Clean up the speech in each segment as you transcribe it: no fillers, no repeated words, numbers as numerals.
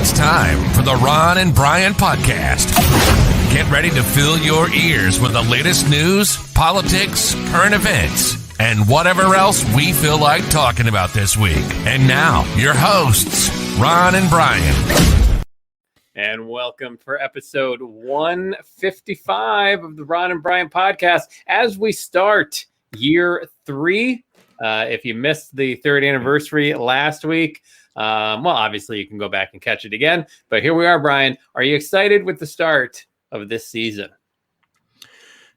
It's time for the Ron and Brian Podcast. Get ready to fill your ears with the latest news, politics, current events, and whatever else we feel like talking about this week. And now, your hosts, Ron and Brian. And welcome for episode 155 of the Ron and Brian Podcast as we start year 3. If you missed the third anniversary last week, well, obviously you can go back and catch it again. But here we are, Brian. Are you excited with the start of this season?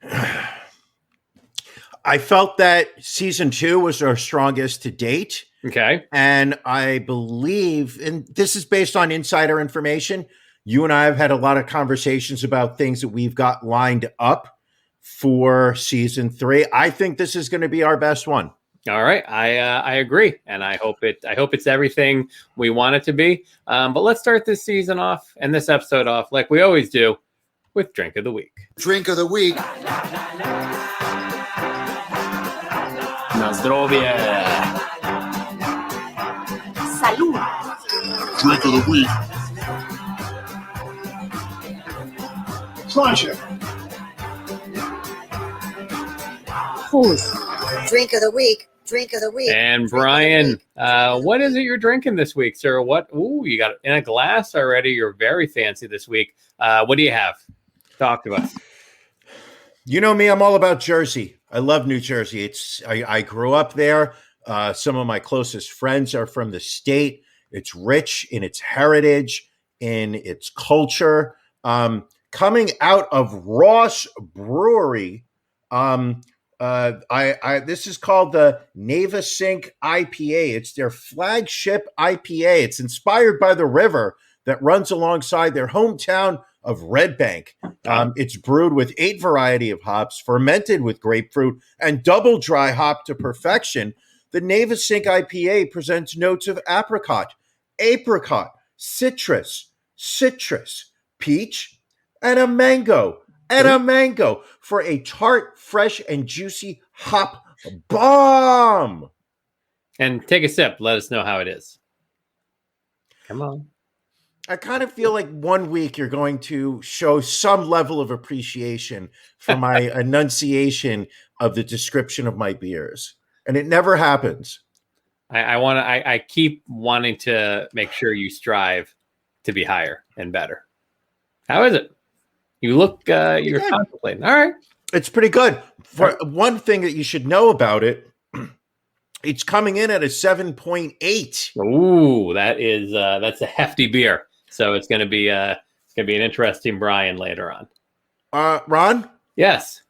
I felt that season 2 was our strongest to date. Okay. And I believe, and this is based on insider information, you and I have had a lot of conversations about things that we've got lined up for season 3. I think this is going to be our best one. All right, I agree, and I hope it's everything we want it to be. But let's start this season off and this episode off like we always do with Drink of the Week. Drink of the Week. Na zdrowie. Salud. Drink of the Week. Pleasure. Who's? Drink of the Week. Drink of the Week. And Brian, what is it you're drinking this week, sir? What? Ooh, you got it in a glass already. You're very fancy this week. What do you have? Talk to us. You know me, I'm all about Jersey. I love New Jersey. I grew up there. Some of my closest friends are from the state. It's rich in its heritage, in its culture. Coming out of Ross Brewery, this is called the Navesink IPA. It's their flagship IPA. It's inspired by the river that runs alongside their hometown of Red Bank. It's brewed with 8 variety of hops, fermented with grapefruit, and double dry hop to perfection. The Navesink IPA presents notes of apricot, citrus, peach, and a mango. For a tart, fresh, and juicy hop bomb. And take a sip. Let us know how it is. Come on. I kind of feel like 1 week you're going to show some level of appreciation for my enunciation of the description of my beers. And it never happens. I keep wanting to make sure you strive to be higher and better. How is it? You look, you're contemplating. All right. It's pretty good. For one thing that you should know about it, it's coming in at a 7.8. Ooh, that's a hefty beer. So it's going to be an interesting Brian later on. Ron? Yes.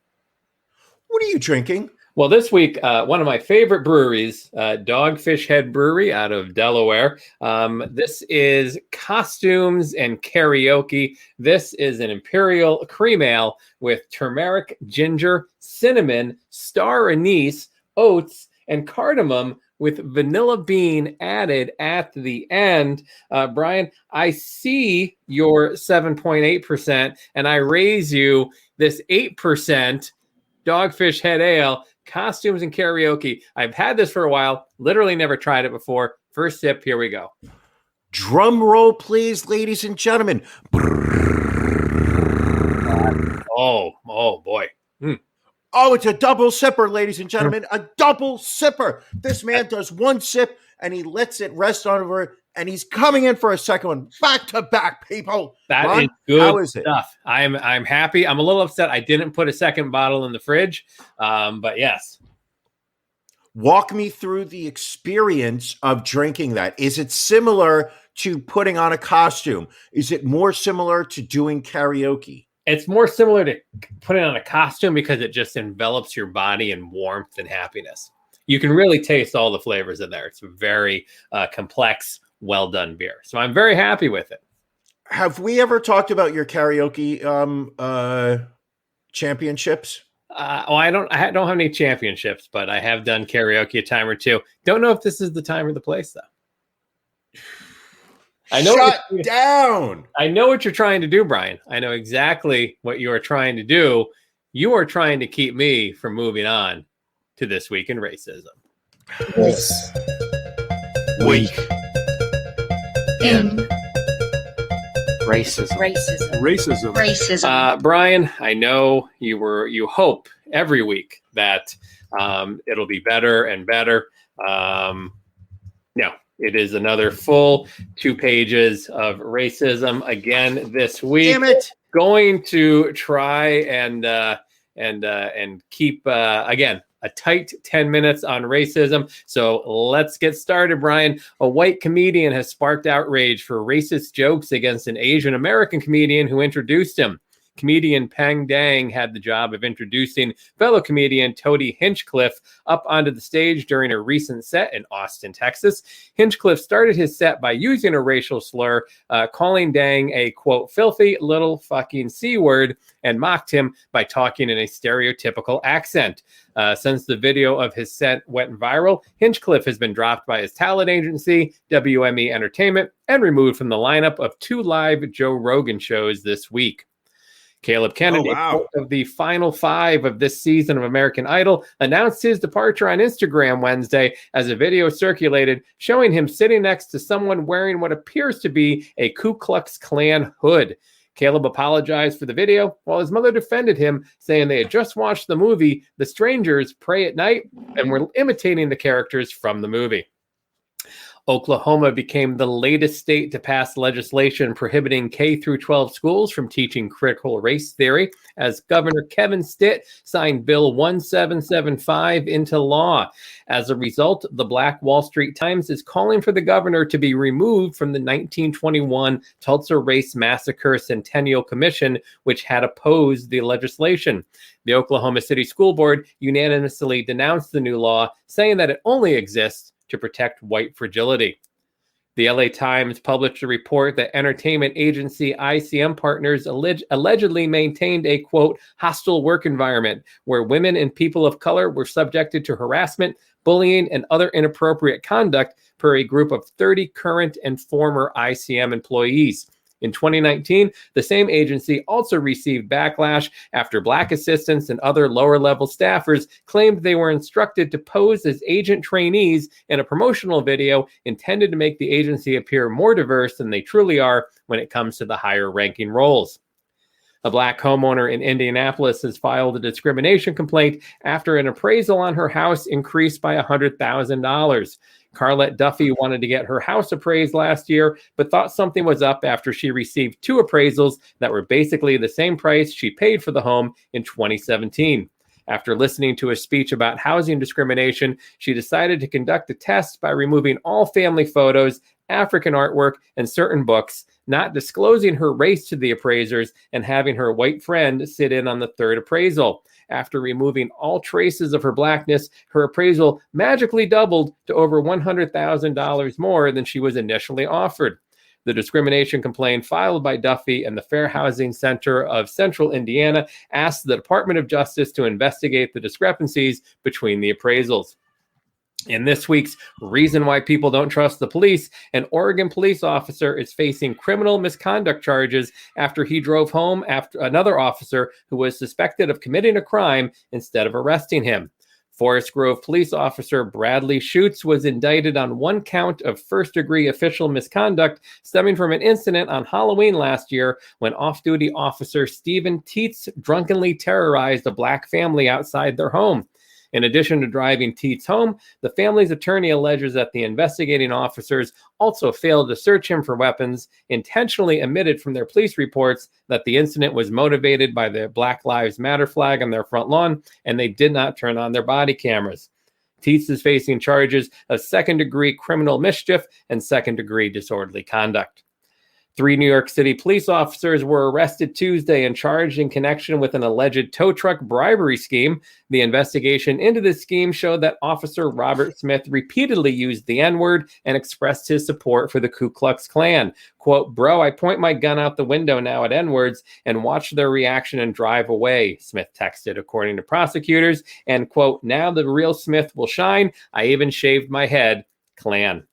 What are you drinking? Well, this week, one of my favorite breweries, Dogfish Head Brewery out of Delaware. This is Costumes and Karaoke. This is an imperial cream ale with turmeric, ginger, cinnamon, star anise, oats, and cardamom with vanilla bean added at the end. Brian, I see your 7.8%, and I raise you this 8% Dogfish Head Ale. Costumes and Karaoke. I've had this for a while. Literally never tried it before. First sip. Here we go. Drum roll, please, ladies and gentlemen. Oh boy. Oh, it's a double sipper, ladies and gentlemen. A double sipper. This man does one sip and he lets it rest over, and he's coming in for a second one. Back to back, people. That Ron, is good how is stuff. I'm happy. I'm a little upset I didn't put a second bottle in the fridge. But yes. Walk me through the experience of drinking that. Is it similar to putting on a costume? Is it more similar to doing karaoke? It's more similar to putting on a costume because it just envelops your body in warmth and happiness. You can really taste all the flavors in there. It's a very complex, well-done beer. So I'm very happy with it. Have we ever talked about your karaoke championships? I don't have any championships, but I have done karaoke a time or two. Don't know if this is the time or the place, though. Shut down. I know what you're trying to do, Brian. I know exactly what you are trying to do. You are trying to keep me from moving on to This Week in Racism. This week in Racism. Racism. Racism. Brian, I know you hope every week that it'll be better and better. No, it is another full 2 pages of racism again this week. Damn it. Going to try and keep again a tight 10 minutes on racism. So let's get started, Brian. A white comedian has sparked outrage for racist jokes against an Asian American comedian who introduced him. Comedian Peng Dang had the job of introducing fellow comedian Toby Hinchcliffe up onto the stage during a recent set in Austin, Texas. Hinchcliffe started his set by using a racial slur, calling Dang a, quote, filthy little fucking C-word, and mocked him by talking in a stereotypical accent. Since the video of his set went viral, Hinchcliffe has been dropped by his talent agency, WME Entertainment, and removed from the lineup of 2 live Joe Rogan shows this week. Caleb Kennedy, of the final 5 of this season of American Idol, announced his departure on Instagram Wednesday as a video circulated showing him sitting next to someone wearing what appears to be a Ku Klux Klan hood. Caleb apologized for the video, while his mother defended him, saying they had just watched the movie The Strangers Pray at Night and were imitating the characters from the movie. Oklahoma became the latest state to pass legislation prohibiting K-12 schools from teaching critical race theory, as Governor Kevin Stitt signed Bill 1775 into law. As a result, the Black Wall Street Times is calling for the governor to be removed from the 1921 Tulsa Race Massacre Centennial Commission, which had opposed the legislation. The Oklahoma City School Board unanimously denounced the new law, saying that it only exists to protect white fragility. The LA Times published a report that entertainment agency ICM Partners allegedly maintained a, quote, hostile work environment where women and people of color were subjected to harassment, bullying, and other inappropriate conduct per a group of 30 current and former ICM employees. In 2019, the same agency also received backlash after Black assistants and other lower-level staffers claimed they were instructed to pose as agent trainees in a promotional video intended to make the agency appear more diverse than they truly are when it comes to the higher-ranking roles. A Black homeowner in Indianapolis has filed a discrimination complaint after an appraisal on her house increased by $100,000. Carlette Duffy wanted to get her house appraised last year, but thought something was up after she received 2 appraisals that were basically the same price she paid for the home in 2017. After listening to a speech about housing discrimination, she decided to conduct a test by removing all family photos, African artwork, and certain books, not disclosing her race to the appraisers, and having her white friend sit in on the 3rd appraisal. After removing all traces of her Blackness, her appraisal magically doubled to over $100,000 more than she was initially offered. The discrimination complaint filed by Duffy and the Fair Housing Center of Central Indiana asked the Department of Justice to investigate the discrepancies between the appraisals. In this week's Reason Why People Don't Trust the Police, an Oregon police officer is facing criminal misconduct charges after he drove home after another officer who was suspected of committing a crime instead of arresting him. Forest Grove police officer Bradley Schutz was indicted on 1 count of first-degree official misconduct stemming from an incident on Halloween last year when off-duty officer Stephen Teets drunkenly terrorized a Black family outside their home. In addition to driving Teets home, the family's attorney alleges that the investigating officers also failed to search him for weapons, intentionally omitted from their police reports that the incident was motivated by the Black Lives Matter flag on their front lawn, and they did not turn on their body cameras. Teets is facing charges of second-degree criminal mischief and second-degree disorderly conduct. 3 New York City police officers were arrested Tuesday and charged in connection with an alleged tow truck bribery scheme. The investigation into this scheme showed that Officer Robert Smith repeatedly used the N-word and expressed his support for the Ku Klux Klan. Quote, "Bro, I point my gun out the window now at N-words and watch their reaction and drive away," Smith texted, according to prosecutors. And, quote, "Now the real Smith will shine. I even shaved my head. Klan."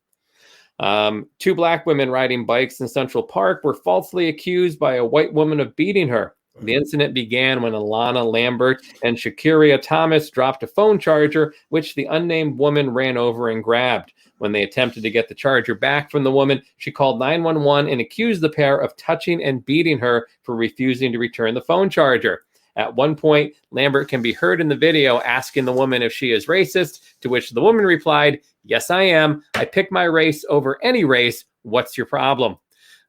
2 Black women riding bikes in Central Park were falsely accused by a white woman of beating her. The incident began when Alana Lambert and Shakuria Thomas dropped a phone charger, which the unnamed woman ran over and grabbed. When they attempted to get the charger back from the woman, she called 911 and accused the pair of touching and beating her for refusing to return the phone charger. At one point, Lambert can be heard in the video asking the woman if she is racist, to which the woman replied, "Yes, I am. I pick my race over any race. What's your problem?"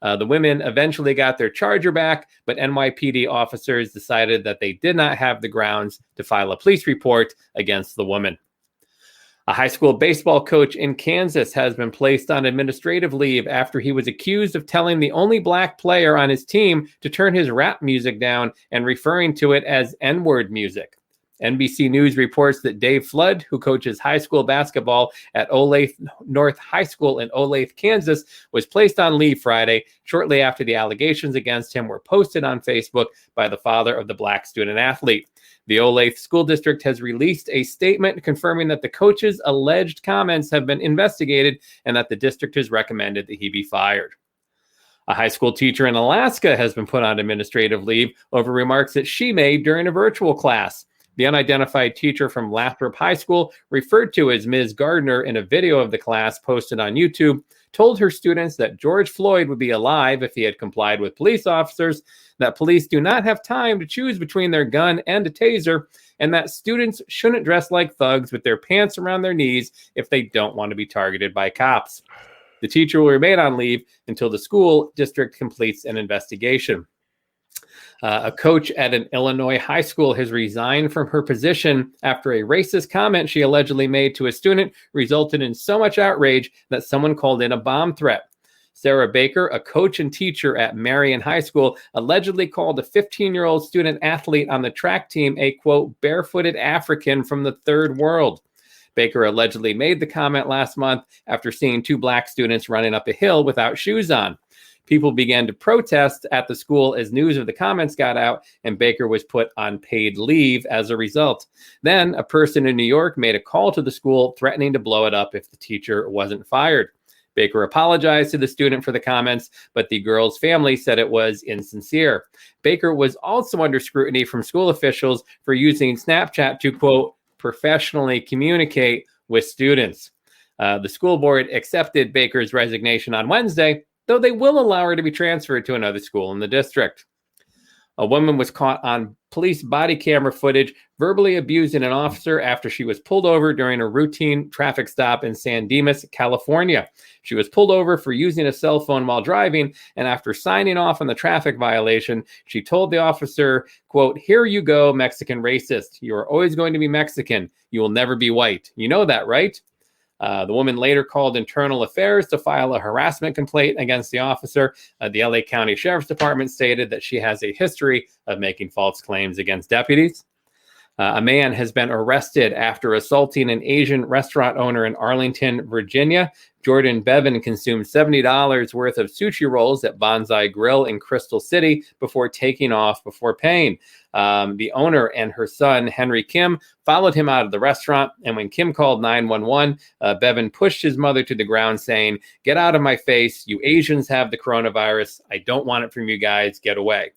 The women eventually got their charger back, but NYPD officers decided that they did not have the grounds to file a police report against the woman. A high school baseball coach in Kansas has been placed on administrative leave after he was accused of telling the only black player on his team to turn his rap music down and referring to it as N-word music. NBC News reports that Dave Flood, who coaches high school basketball at Olathe North High School in Olathe, Kansas, was placed on leave Friday, shortly after the allegations against him were posted on Facebook by the father of the black student athlete. The Olathe School District has released a statement confirming that the coach's alleged comments have been investigated and that the district has recommended that he be fired. A high school teacher in Alaska has been put on administrative leave over remarks that she made during a virtual class. The unidentified teacher from Lathrop High School, referred to as Ms. Gardner in a video of the class posted on YouTube, told her students that George Floyd would be alive if he had complied with police officers, that police do not have time to choose between their gun and a taser, and that students shouldn't dress like thugs with their pants around their knees if they don't want to be targeted by cops. The teacher will remain on leave until the school district completes an investigation. A coach at an Illinois high school has resigned from her position after a racist comment she allegedly made to a student resulted in so much outrage that someone called in a bomb threat. Sarah Baker, a coach and teacher at Marion High School, allegedly called a 15-year-old student athlete on the track team a, quote, barefooted African from the third world. Baker allegedly made the comment last month after seeing two black students running up a hill without shoes on. People began to protest at the school as news of the comments got out, and Baker was put on paid leave as a result. Then a person in New York made a call to the school threatening to blow it up if the teacher wasn't fired. Baker apologized to the student for the comments, but the girl's family said it was insincere. Baker was also under scrutiny from school officials for using Snapchat to, quote, professionally communicate with students. The school board accepted Baker's resignation on Wednesday, though they will allow her to be transferred to another school in the district. A woman was caught on police body camera footage verbally abusing an officer after she was pulled over during a routine traffic stop in San Dimas, California. She was pulled over for using a cell phone while driving, and after signing off on the traffic violation, she told the officer, quote, "Here you go, Mexican racist. You are always going to be Mexican. You will never be white. You know that, right?" The woman later called Internal Affairs to file a harassment complaint against the officer. The LA County Sheriff's Department stated that she has a history of making false claims against deputies. A man has been arrested after assaulting an Asian restaurant owner in Arlington, Virginia. Jordan Bevan consumed $70 worth of sushi rolls at Bonsai Grill in Crystal City before taking off before paying. The owner and her son, Henry Kim, followed him out of the restaurant. And when Kim called 911, Bevan pushed his mother to the ground saying, "Get out of my face. You Asians have the coronavirus. I don't want it from you guys. Get away."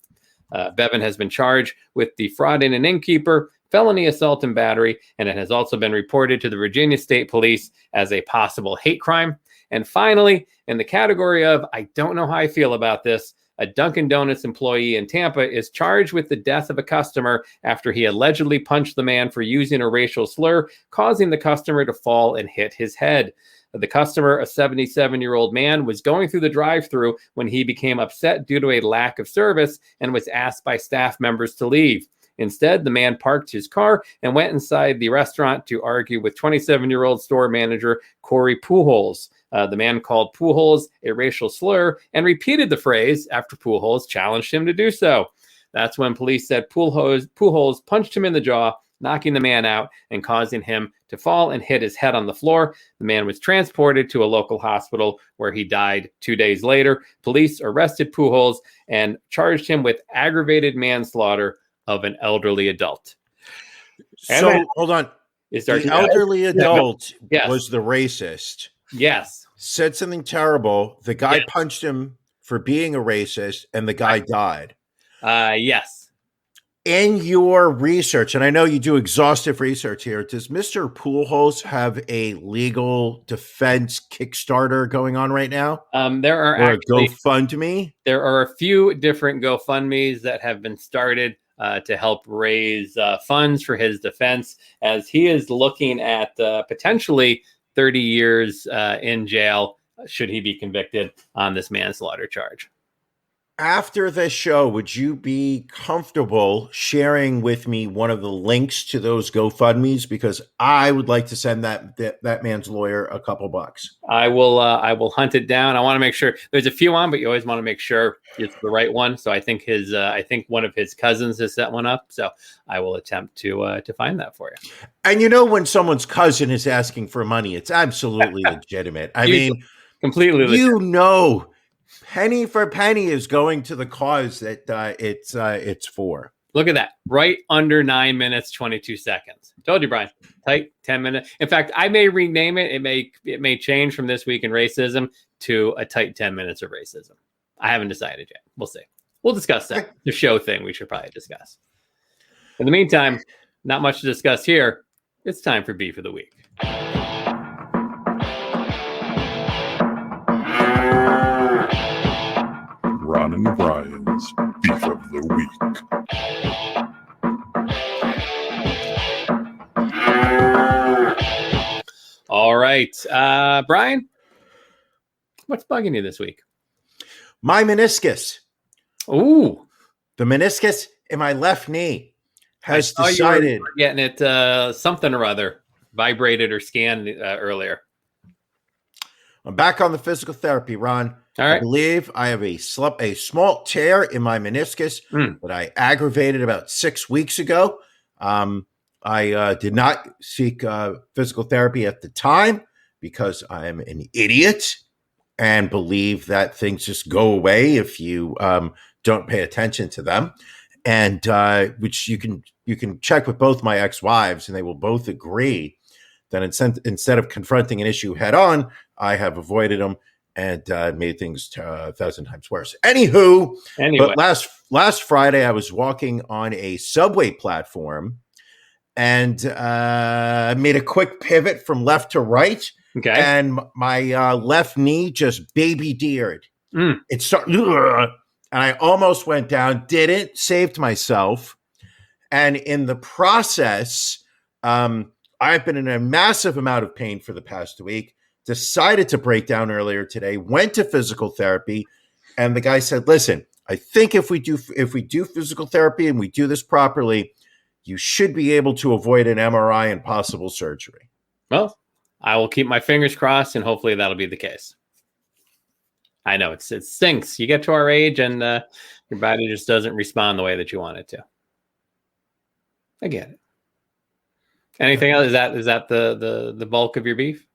Bevan has been charged with defrauding an innkeeper, felony assault and battery, and it has also been reported to the Virginia State Police as a possible hate crime. And finally, in the category of I don't know how I feel about this, a Dunkin' Donuts employee in Tampa is charged with the death of a customer after he allegedly punched the man for using a racial slur, causing the customer to fall and hit his head. The customer, a 77-year-old man, was going through the drive-thru when he became upset due to a lack of service and was asked by staff members to leave. Instead, the man parked his car and went inside the restaurant to argue with 27-year-old store manager Corey Pujols. The man called Pujols a racial slur and repeated the phrase after Pujols challenged him to do so. That's when police said Pujols punched him in the jaw, knocking the man out and causing him to fall and hit his head on the floor. The man was transported to a local hospital where he died 2 days later. Police arrested Pujols and charged him with aggravated manslaughter of an elderly adult. So, hold on. The elderly adult was the racist. Yes. Said something terrible. The guy punched him for being a racist, and the guy died. Yes. In your research, and I know you do exhaustive research here, does Mr. Poolholes have a legal defense Kickstarter going on right now? There are Or a actually GoFundMe? there are a few different GoFundMe's that have been started to help raise funds for his defense, as he is looking at potentially 30 years in jail should he be convicted on this manslaughter charge. After this show, would you be comfortable sharing with me one of the links to those GoFundMe's? Because I would like to send that man's lawyer a couple bucks. I will hunt it down. I want to make sure there's a few on, but you always want to make sure it's the right one. So I think I think one of his cousins has set one up. So I will attempt to find that for you. And you know, when someone's cousin is asking for money, it's absolutely legitimate. I mean, completely legitimate. You know, penny for penny is going to the cause that it's for. Look at that. Right under 9 minutes, 22 seconds. Told you, Brian. Tight 10 minutes. In fact, I may rename it. It may change from This Week in Racism to a tight 10 minutes of racism. I haven't decided yet. We'll see. We'll discuss that. The show thing we should probably discuss. In the meantime, not much to discuss here. It's time for Beef of the Week. Ron and Brian's Beef of the Week. All right. Brian, what's bugging you this week? My meniscus. Ooh. The meniscus in my left knee has I saw decided. you were getting it something or other, vibrated or scanned earlier. I'm back on the physical therapy, Ron. All right. I believe I have a small tear in my meniscus that I aggravated about 6 weeks ago. I did not seek physical therapy at the time because I'm an idiot and believe that things just go away if you don't pay attention to them. And which you can check with both my ex-wives, and they will both agree that instead of confronting an issue head on, I have avoided them and made things 1,000 times worse. Anyway. But last Friday, I was walking on a subway platform and made a quick pivot from left to right. Okay. And my left knee just baby deered. It started, and I almost went down, didn't, saved myself. And in the process, I've been in a massive amount of pain for the past week, decided to break down earlier today, went to physical therapy. And the guy said, listen, I think if we do physical therapy and we do this properly, you should be able to avoid an MRI and possible surgery. Well, I will keep my fingers crossed, and hopefully that'll be the case. I know it stinks. You get to our age, and your body just doesn't respond the way that you want it to. I get it. Anything else? Is that the bulk of your beef?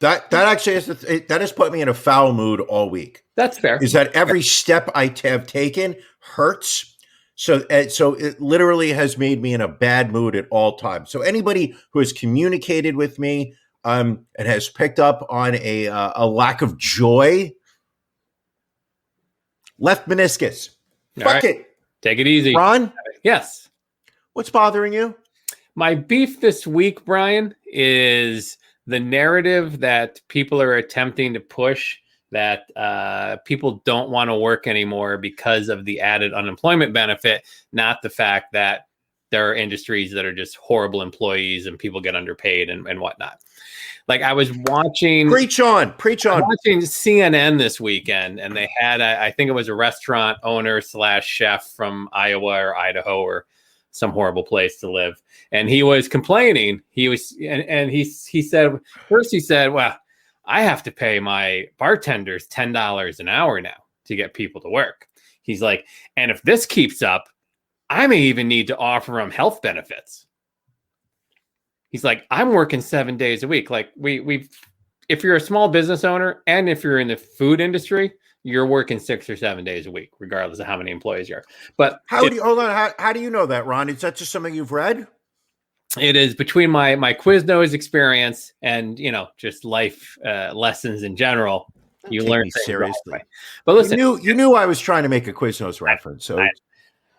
That actually that has put me in a foul mood all week. That's fair. Is that every step I have taken hurts? So it literally has made me in a bad mood at all times. So anybody who has communicated with me and has picked up on a lack of joy, left meniscus. Fuck it. Take it easy. Ron? Yes. What's bothering you? My beef this week, Brian, is the narrative that people are attempting to push that people don't want to work anymore because of the added unemployment benefit, not the fact that there are industries that are just horrible employees and people get underpaid and whatnot. Like I was watching Preach on. Watching CNN this weekend, and they had I think it was a restaurant owner / chef from Iowa or Idaho or some horrible place to live. And he was complaining. He said, well, I have to pay my bartenders $10 an hour now to get people to work. He's like, and if this keeps up, I may even need to offer them health benefits. He's like, I'm working 7 days a week. Like if you're a small business owner and if you're in the food industry, you're working 6 or 7 days a week, regardless of how many employees you are. But how do you know that, Ron? Is that just something you've read? It is between my Quiznos experience and, just life lessons in general. You learn things seriously. But listen, you knew I was trying to make a Quiznos reference. So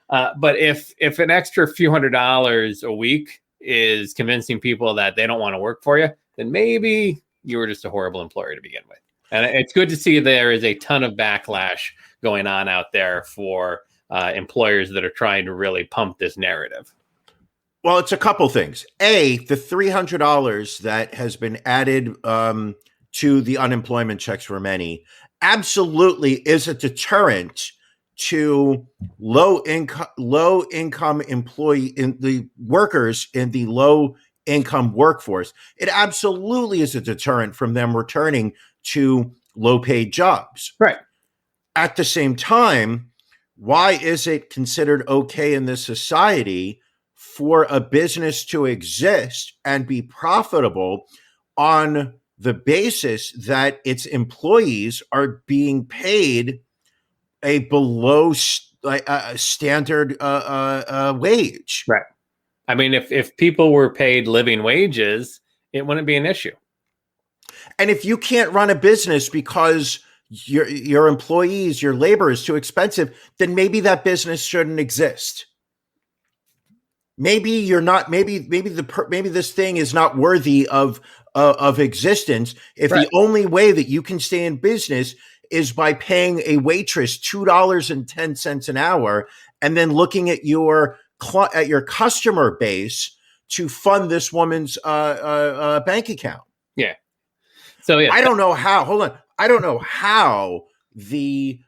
But if an extra few $100s a week is convincing people that they don't want to work for you, then maybe you were just a horrible employer to begin with. And it's good to see there is a ton of backlash going on out there for employers that are trying to really pump this narrative. Well, it's a couple things. A, the $300 that has been added to the unemployment checks for many absolutely is a deterrent to low income employee in the workers in the low income workforce. It absolutely is a deterrent from them returning to low paid jobs. Right. At the same time, why is it considered okay in this society for a business to exist and be profitable on the basis that its employees are being paid a below standard wage? Right. I mean, if people were paid living wages, it wouldn't be an issue. And if you can't run a business because your employees, your labor is too expensive, then maybe that business shouldn't exist. Maybe you're not. Maybe this thing is not worthy of existence. If Right. the only way that you can stay in business is by paying a waitress $2.10 an hour, and then looking at your customer base to fund this woman's bank account. Yeah. So yeah, I don't know how. Hold on. I don't know how the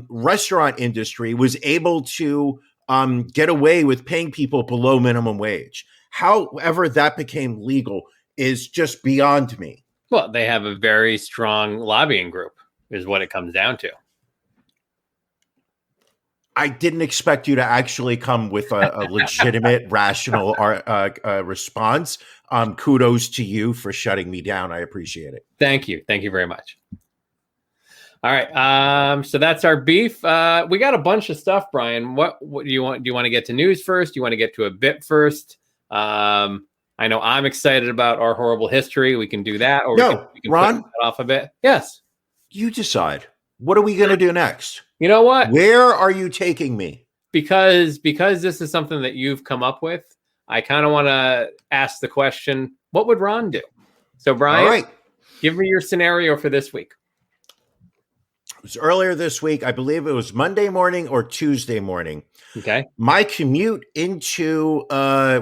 restaurant industry was able to get away with paying people below minimum wage. However, that became legal is just beyond me. well, they have a very strong lobbying group, is what it comes down to. I didn't expect you to actually come with a legitimate, rational response. Kudos to you for shutting me down. I appreciate it. Thank you very much. All right, so that's our beef. We got a bunch of stuff, Brian. What do you want? Do you want to get to news first? Do you want to get to a bit first? I know I'm excited about our horrible history. We can do that, or we can Ron, put that off a bit. Yes, you decide. What are we going to do next? you know what? Where are you taking me? Because this is something that you've come up with, I kind of want to ask the question: what would Ron do? So, Brian, All right. give me your scenario for this week. It was earlier this week. I believe it was Monday morning or Tuesday morning. Okay. My commute into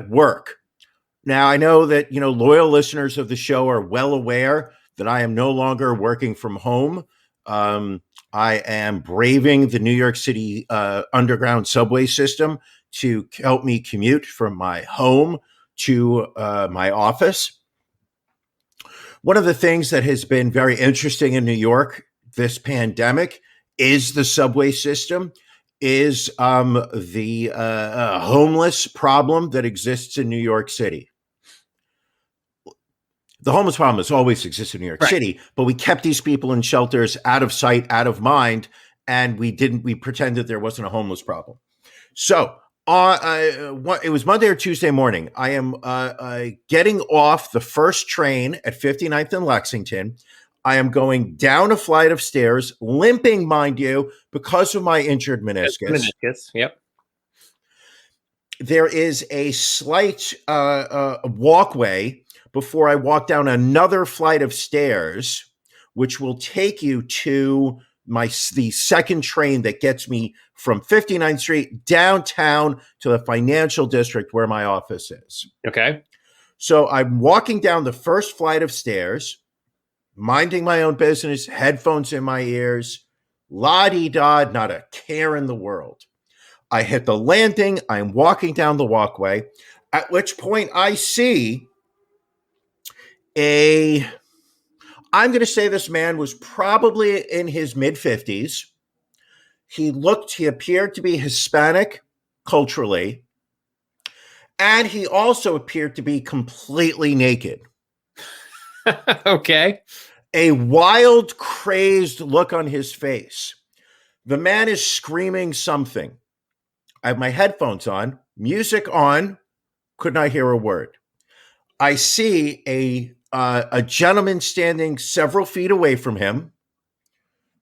work. Now, I know that, loyal listeners of the show are well aware that I am no longer working from home. I am braving the New York City underground subway system to help me commute from my home to my office. One of the things that has been very interesting in New York this pandemic is the subway system, is the homeless problem that exists in New York City. The homeless problem has always existed in New York City, but we kept these people in shelters out of sight, out of mind, and we pretended there wasn't a homeless problem. So it was Monday or Tuesday morning. I am getting off the first train at 59th and Lexington. I am going down a flight of stairs, limping, mind you, because of my injured meniscus. Yep. There is a slight walkway before I walk down another flight of stairs, which will take you to the second train that gets me from 59th Street downtown to the financial district where my office is. Okay. So I'm walking down the first flight of stairs, minding my own business, headphones in my ears, la-di-da, not a care in the world. I hit the landing. I'm walking down the walkway, at which point I see I'm going to say this man was probably in his mid-50s. He appeared to be Hispanic culturally, and he also appeared to be completely naked. Okay. A wild, crazed look on his face. The man is screaming something. I have my headphones on, music on, could not hear a word. I see a gentleman standing several feet away from him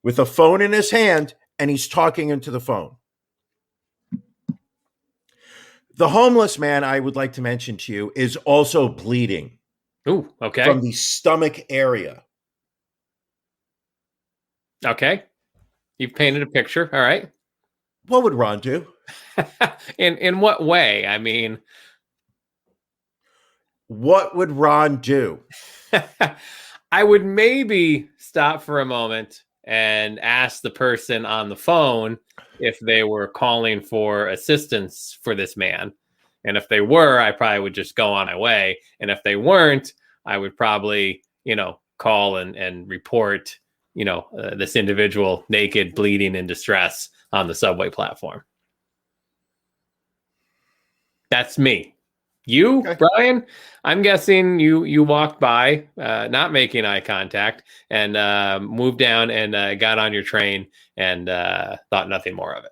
with a phone in his hand, and he's talking into the phone. The homeless man I would like to mention to you is also bleeding Ooh, okay. from the stomach area. Okay. You've painted a picture. All right. What would Ron do? In what way? I mean, What would Ron do? I would maybe stop for a moment and ask the person on the phone if they were calling for assistance for this man. And if they were, I probably would just go on my way. And if they weren't, I would probably, call and report, this individual naked, bleeding, in distress on the subway platform. That's me. You, Okay. Brian, I'm guessing you walked by, not making eye contact, and moved down and got on your train and thought nothing more of it.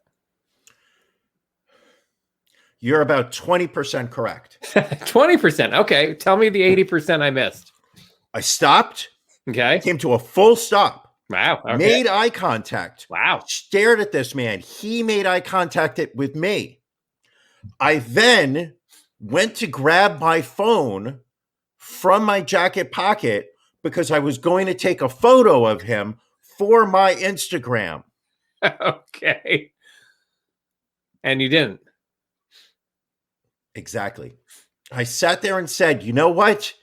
You're about 20% correct. 20%. Okay. Tell me the 80% I missed. I stopped, Okay. came to a full stop, Wow. Okay. made eye contact, Wow. stared at this man. He made eye contact with me. I then went to grab my phone from my jacket pocket because I was going to take a photo of him for my Instagram. Okay. And you didn't. Exactly. I sat there and said, you know what?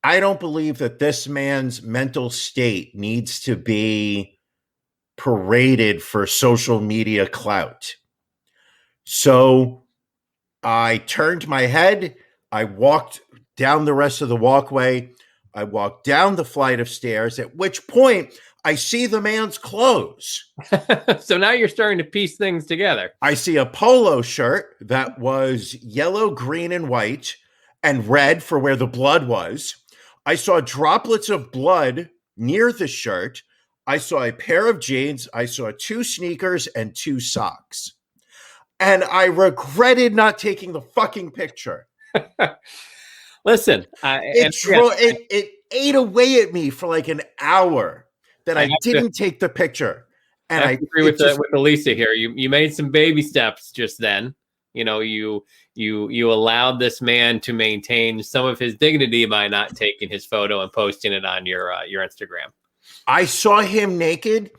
I don't believe that this man's mental state needs to be paraded for social media clout. So I turned my head. I walked down the rest of the walkway. I walked down the flight of stairs, at which point I see the man's clothes. So now you're starting to piece things together. I see a polo shirt that was yellow, green, and white, and red for where the blood was. I saw droplets of blood near the shirt. I saw a pair of jeans. I saw 2 sneakers and 2 socks. And I regretted not taking the fucking picture. Listen, It ate away at me for like an hour that I didn't take the picture. And I agree with Elisa here. You made some baby steps just then. You allowed this man to maintain some of his dignity by not taking his photo and posting it on your Instagram. I saw him naked.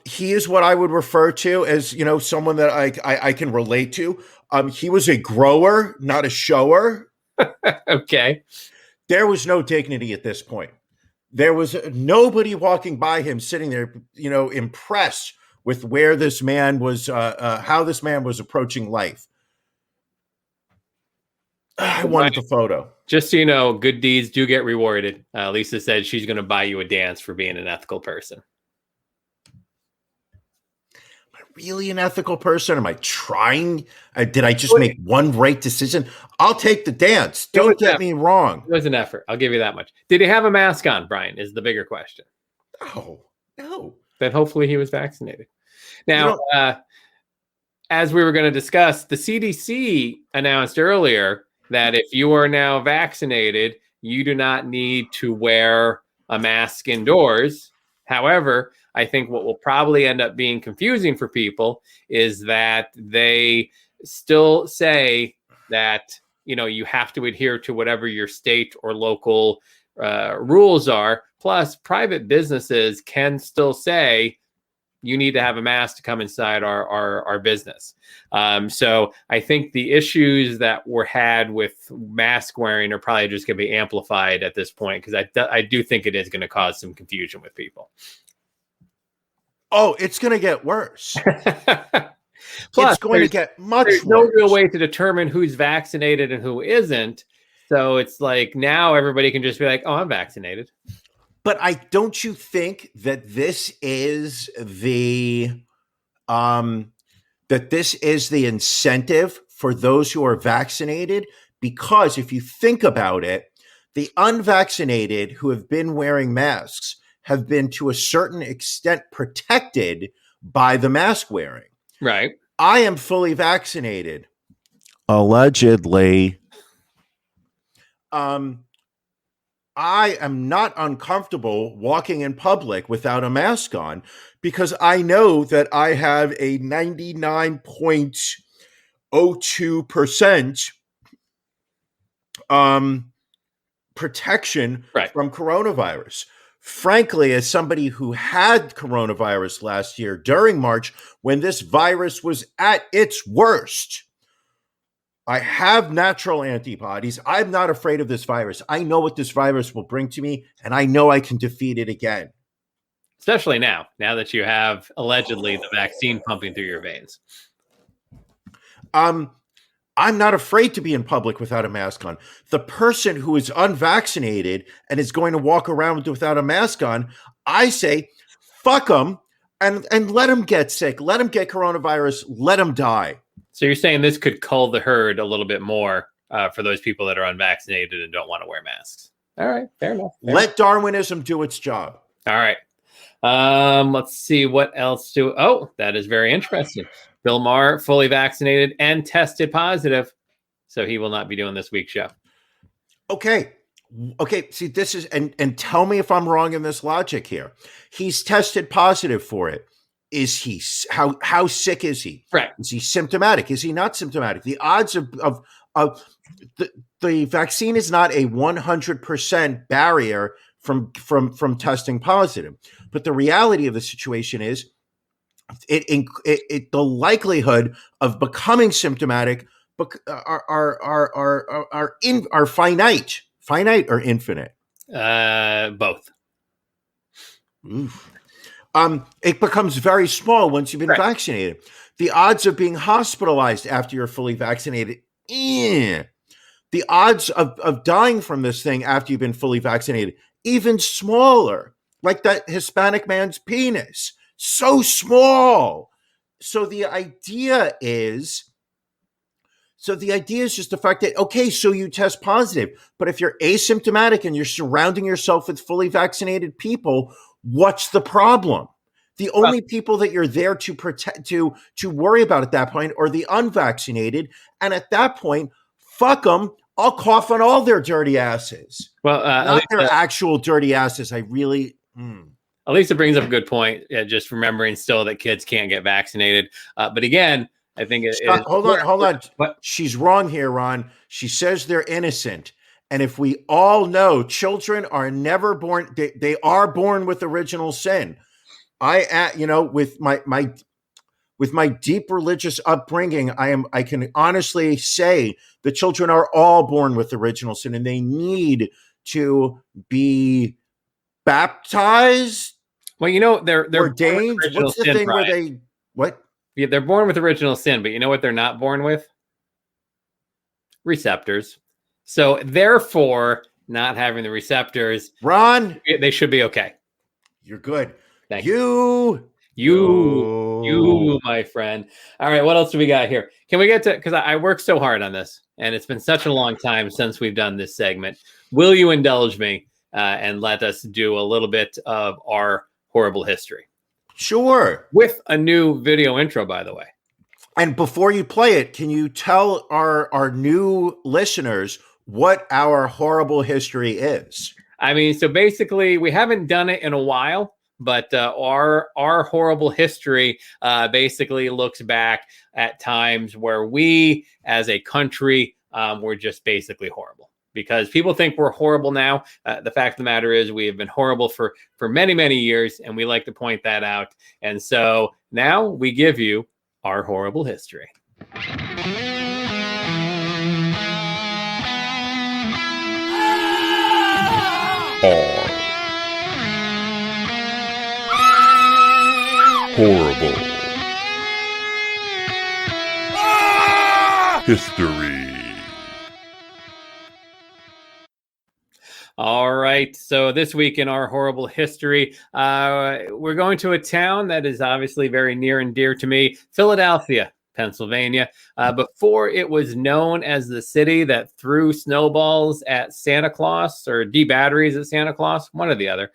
He is what I would refer to as, someone that I can relate to. He was a grower, not a shower. Okay. There was no dignity at this point. There was nobody walking by him sitting there, impressed with where this man was, how this man was approaching life. I wanted the photo. Just so you know, good deeds do get rewarded. Lisa said she's going to buy you a dance for being an ethical person. Am I really an ethical person? Am I trying? Did I just make one right decision? I'll take the dance. Don't get me wrong. It was an effort. I'll give you that much. Did he have a mask on, Brian, is the bigger question. No. Then hopefully he was vaccinated. Now, as we were going to discuss, the CDC announced earlier that if you are now vaccinated, you do not need to wear a mask indoors. However, I think what will probably end up being confusing for people is that they still say that, you have to adhere to whatever your state or local rules are. Plus, private businesses can still say, you need to have a mask to come inside our business. So I think the issues that were had with mask wearing are probably just going to be amplified at this point, because I do think it is going to cause some confusion with people. Oh, it's going to get worse. Plus, it's going to get much there's worse. no real way to determine who's vaccinated and who isn't. So it's like now everybody can just be like, oh, I'm vaccinated. But don't you think that this is the incentive for those who are vaccinated? Because if you think about it, the unvaccinated who have been wearing masks have been to a certain extent protected by the mask wearing. Right. I am fully vaccinated. Allegedly. I am not uncomfortable walking in public without a mask on because I know that I have a 99.9 0.02% protection Right. from coronavirus. Frankly, as somebody who had coronavirus last year during March, when this virus was at its worst, I have natural antibodies. I'm not afraid of this virus. I know what this virus will bring to me, and I know I can defeat it again. Especially now that you have allegedly the vaccine pumping through your veins. I'm not afraid to be in public without a mask on. The person who is unvaccinated and is going to walk around without a mask on, I say, fuck them and let them get sick. Let them get coronavirus. Let them die. So you're saying this could cull the herd a little bit more for those people that are unvaccinated and don't want to wear masks. All right, fair enough. Let Darwinism do its job. All right. Let's see what else do. Oh, that is very interesting. Bill Maher fully vaccinated and tested positive, so he will not be doing this week's show. Okay. See, this is and tell me if I'm wrong in this logic here. He's tested positive for it. Is he how sick is he? Right. Is he symptomatic? Is he not symptomatic? The odds of the vaccine is not a 100% barrier from testing positive. But the reality of the situation is the likelihood of becoming symptomatic are finite or infinite. Both. Oof. It becomes very small once you've been vaccinated. The odds of being hospitalized after you're fully vaccinated, the odds of dying from this thing after you've been fully vaccinated, even smaller. Like that Hispanic man's penis, so small. So the idea is just the fact that, okay, so you test positive, but if you're asymptomatic and you're surrounding yourself with fully vaccinated people, what's the problem? The only people that you're there to protect, to worry about at that point are the unvaccinated. And at that point, fuck them. I'll cough on all their dirty asses. Well, not their actual dirty asses. I really... At least it brings up a good point. Just remembering still that kids can't get vaccinated. But again, I think hold on. What? She's wrong here, Ron. She says they're innocent. And if we all know children are never born, they are born with original sin. With my deep religious upbringing, I can honestly say the children are all born with original sin, and they need to be baptized. Well, they're ordained. What's the thing where they what? Yeah, they're born with original sin, but you know what they're not born with? Receptors. So therefore, not having the receptors, Ron, they should be okay. You're good. Thank you. You, my friend. All right, what else do we got here? Can we get to, because I worked so hard on this, and it's been such a long time since we've done this segment. Will you indulge me and let us do a little bit of our horrible history? Sure. With a new video intro, by the way. And before you play it, can you tell our new listeners what our horrible history is? I mean, so basically, we haven't done it in a while. But our horrible history basically looks back at times where we, as a country, were just basically horrible. Because people think we're horrible now. The fact of the matter is we have been horrible for many, many years, and we like to point that out. And so now we give you our horrible history. Horrible history. All right. So this week in our horrible history, we're going to a town that is obviously very near and dear to me, Philadelphia, Pennsylvania. Before it was known as the city that threw snowballs at Santa Claus or batteries at Santa Claus, one or the other.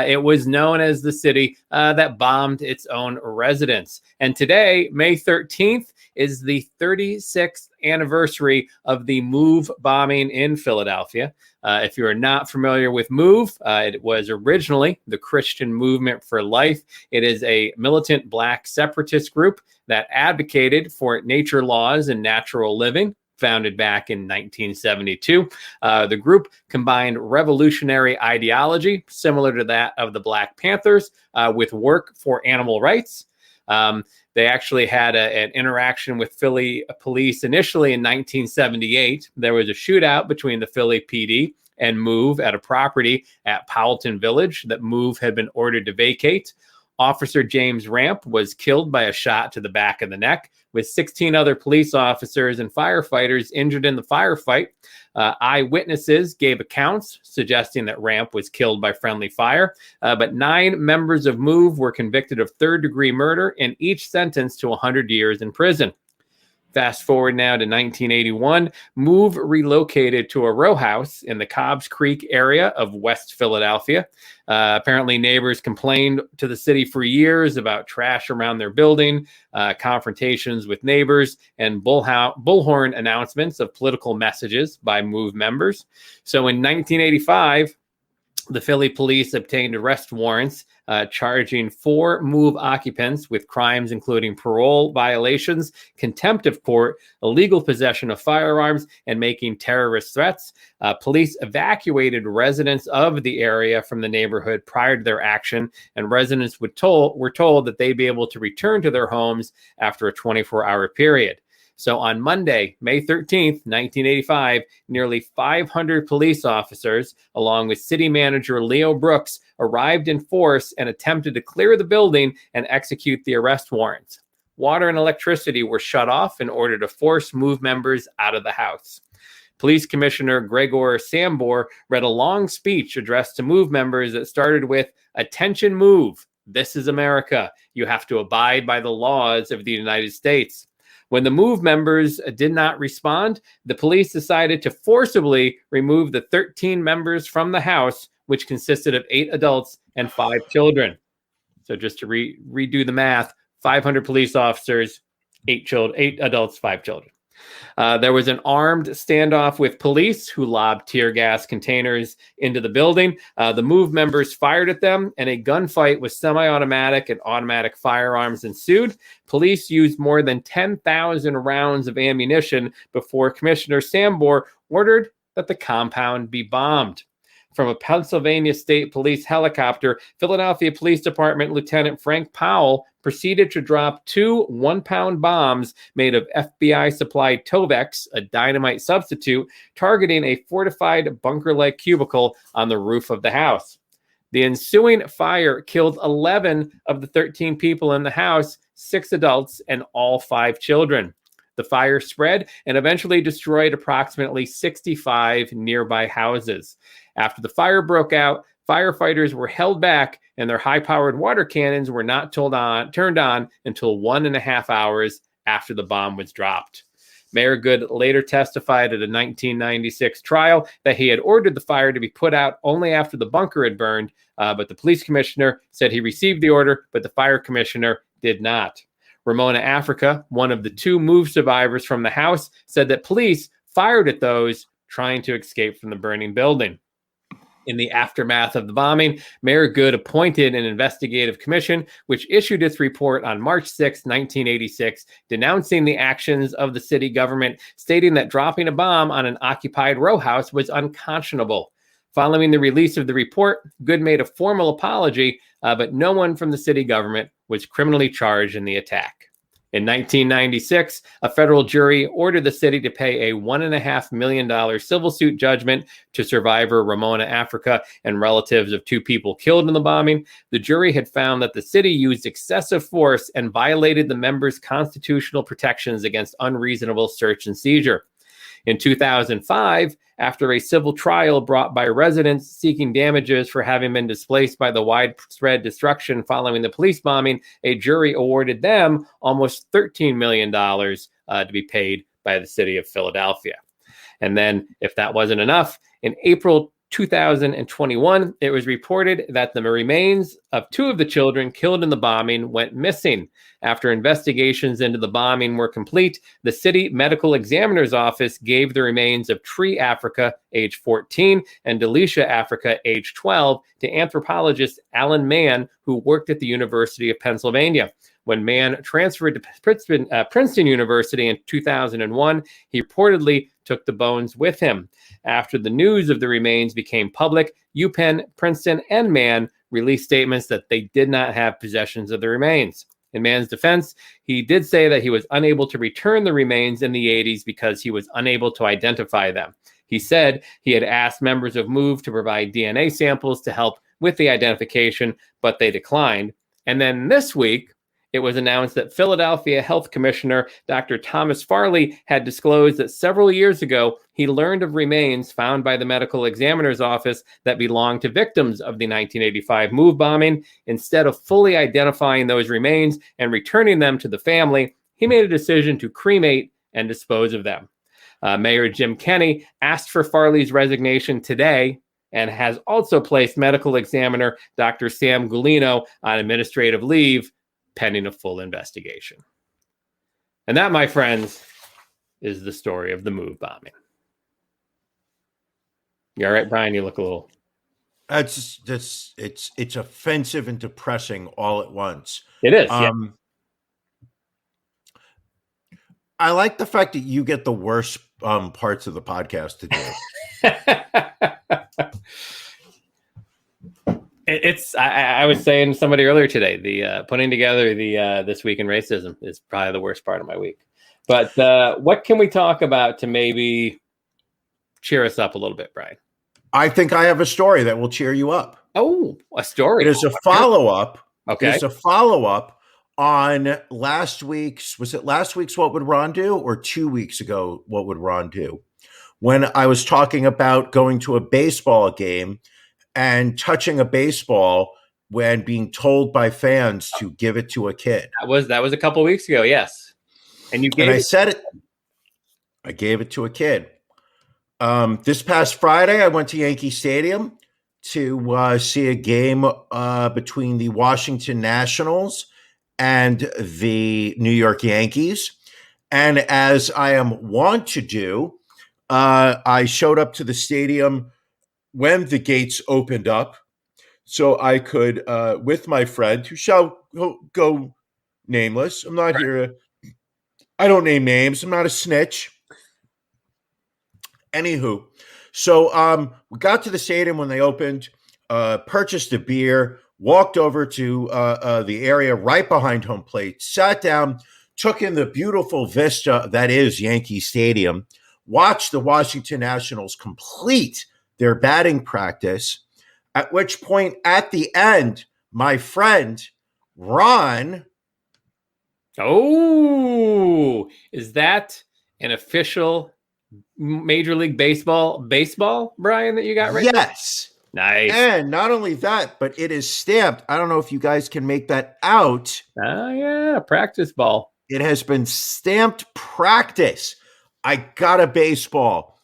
It was known as the city that bombed its own residents. And today, May 13th, is the 36th anniversary of the MOVE bombing in Philadelphia. If you are not familiar with MOVE, it was originally the Christian Movement for Life. It is a militant Black separatist group that advocated for nature laws and natural living, founded back in 1972. The group combined revolutionary ideology, similar to that of the Black Panthers, with work for animal rights. They actually had an interaction with Philly police initially in 1978. There was a shootout between the Philly PD and MOVE at a property at Powelton Village that MOVE had been ordered to vacate. Officer James Ramp was killed by a shot to the back of the neck, with 16 other police officers and firefighters injured in the firefight. Eyewitnesses gave accounts suggesting that Ramp was killed by friendly fire, but 9 members of MOVE were convicted of third-degree murder and each sentenced to 100 years in prison. Fast forward now to 1981, MOVE relocated to a row house in the Cobbs Creek area of West Philadelphia. Apparently, neighbors complained to the city for years about trash around their building, confrontations with neighbors, and bullhorn announcements of political messages by MOVE members. So in 1985, the Philly police obtained arrest warrants charging 4 MOVE occupants with crimes including parole violations, contempt of court, illegal possession of firearms, and making terrorist threats. Police evacuated residents of the area from the neighborhood prior to their action, and residents were told that they'd be able to return to their homes after a 24-hour period. So on Monday, May 13th, 1985, nearly 500 police officers, along with city manager Leo Brooks, arrived in force and attempted to clear the building and execute the arrest warrants. Water and electricity were shut off in order to force MOVE members out of the house. Police Commissioner Gregor Sambor read a long speech addressed to MOVE members that started with, "Attention MOVE, this is America. You have to abide by the laws of the United States." When the MOVE members did not respond, the police decided to forcibly remove the 13 members from the house, which consisted of 8 adults and 5 children. So just to redo the math, 500 police officers, 8 adults, 5 children. There was an armed standoff with police who lobbed tear gas containers into the building. The MOVE members fired at them, and a gunfight with semi-automatic and automatic firearms ensued. Police used more than 10,000 rounds of ammunition before Commissioner Sambor ordered that the compound be bombed. From a Pennsylvania State Police helicopter, Philadelphia Police Department Lieutenant Frank Powell proceeded to drop 2 one-pound bombs made of FBI-supplied Tovex, a dynamite substitute, targeting a fortified bunker-like cubicle on the roof of the house. The ensuing fire killed 11 of the 13 people in the house, 6 adults, and all 5 children. The fire spread and eventually destroyed approximately 65 nearby houses. After the fire broke out, firefighters were held back and their high-powered water cannons were not turned on until 1.5 hours after the bomb was dropped. Mayor Good later testified at a 1996 trial that he had ordered the fire to be put out only after the bunker had burned, but the police commissioner said he received the order, but the fire commissioner did not. Ramona Africa, one of the 2 MOVE survivors from the house, said that police fired at those trying to escape from the burning building. In the aftermath of the bombing, Mayor Good appointed an investigative commission, which issued its report on March 6, 1986, denouncing the actions of the city government, stating that dropping a bomb on an occupied row house was unconscionable. Following the release of the report, Good made a formal apology, but no one from the city government was criminally charged in the attack. In 1996, a federal jury ordered the city to pay a $1.5 million civil suit judgment to survivor Ramona Africa and relatives of 2 people killed in the bombing. The jury had found that the city used excessive force and violated the members' constitutional protections against unreasonable search and seizure. In 2005, after a civil trial brought by residents seeking damages for having been displaced by the widespread destruction following the police bombing, a jury awarded them almost $13 million to be paid by the city of Philadelphia. And then, if that wasn't enough, in April 2021, it was reported that the remains of 2 of the children killed in the bombing went missing. After investigations into the bombing were complete, the city medical examiner's office gave the remains of Tree Africa, age 14, and Delisha Africa, age 12, to anthropologist Alan Mann, who worked at the University of Pennsylvania. When Mann transferred to Princeton University in 2001, he reportedly took the bones with him. After the news of the remains became public, UPenn, Princeton, and Mann released statements that they did not have possessions of the remains. In Mann's defense, he did say that he was unable to return the remains in the 80s because he was unable to identify them. He said he had asked members of MOVE to provide DNA samples to help with the identification, but they declined. And then this week, it was announced that Philadelphia Health Commissioner Dr. Thomas Farley had disclosed that several years ago, he learned of remains found by the medical examiner's office that belonged to victims of the 1985 MOVE bombing. Instead of fully identifying those remains and returning them to the family, he made a decision to cremate and dispose of them. Mayor Jim Kenney asked for Farley's resignation today and has also placed medical examiner Dr. Sam Gulino on administrative leave, pending a full investigation. And that, my friends, is the story of the MOVE bombing. You all right, Brian? You look a little... It's offensive and depressing all at once. It is, yeah. I like the fact that you get the worst parts of the podcast to do. I was saying to somebody earlier today, the putting together the This Week in Racism is probably the worst part of my week. But what can we talk about to maybe cheer us up a little bit, Brian? I think I have a story that will cheer you up. Oh, a story. It is a follow-up. Okay. It's a follow-up on last week's, was it last week's What Would Ron Do, or 2 weeks ago, What Would Ron Do? When I was talking about going to a baseball game and touching a baseball when being told by fans to give it to a kid. That was a couple of weeks ago, yes. And you gave I said it. I gave it to a kid. This past Friday, I went to Yankee Stadium to see a game between the Washington Nationals and the New York Yankees. And as I am wont to do, I showed up to the stadium when the gates opened up so I could, with my friend, who shall go nameless. I'm not here. I don't name names. I'm not a snitch. Anywho, so we got to the stadium when they opened, purchased a beer, walked over to the area right behind home plate, sat down, took in the beautiful vista that is Yankee Stadium, watched the Washington Nationals complete their batting practice, at which point at the end, my friend, Ron. Oh, is that an official Major League Baseball, Brian, that you got right Yes. now? Nice. And not only that, but it is stamped. I don't know if you guys can make that out. Oh, yeah, practice ball. It has been stamped practice. I got a baseball.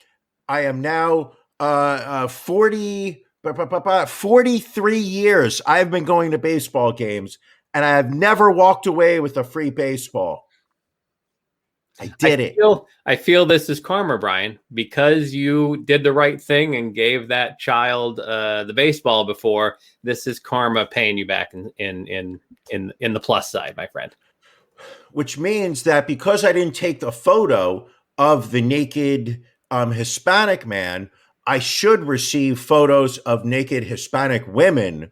I am now 43 years. I've been going to baseball games, and I have never walked away with a free baseball. I did it. I feel this is karma, Brian, because you did the right thing and gave that child the baseball before. This is karma paying you back in the plus side, my friend. Which means that because I didn't take the photo of the naked Hispanic man, I should receive photos of naked Hispanic women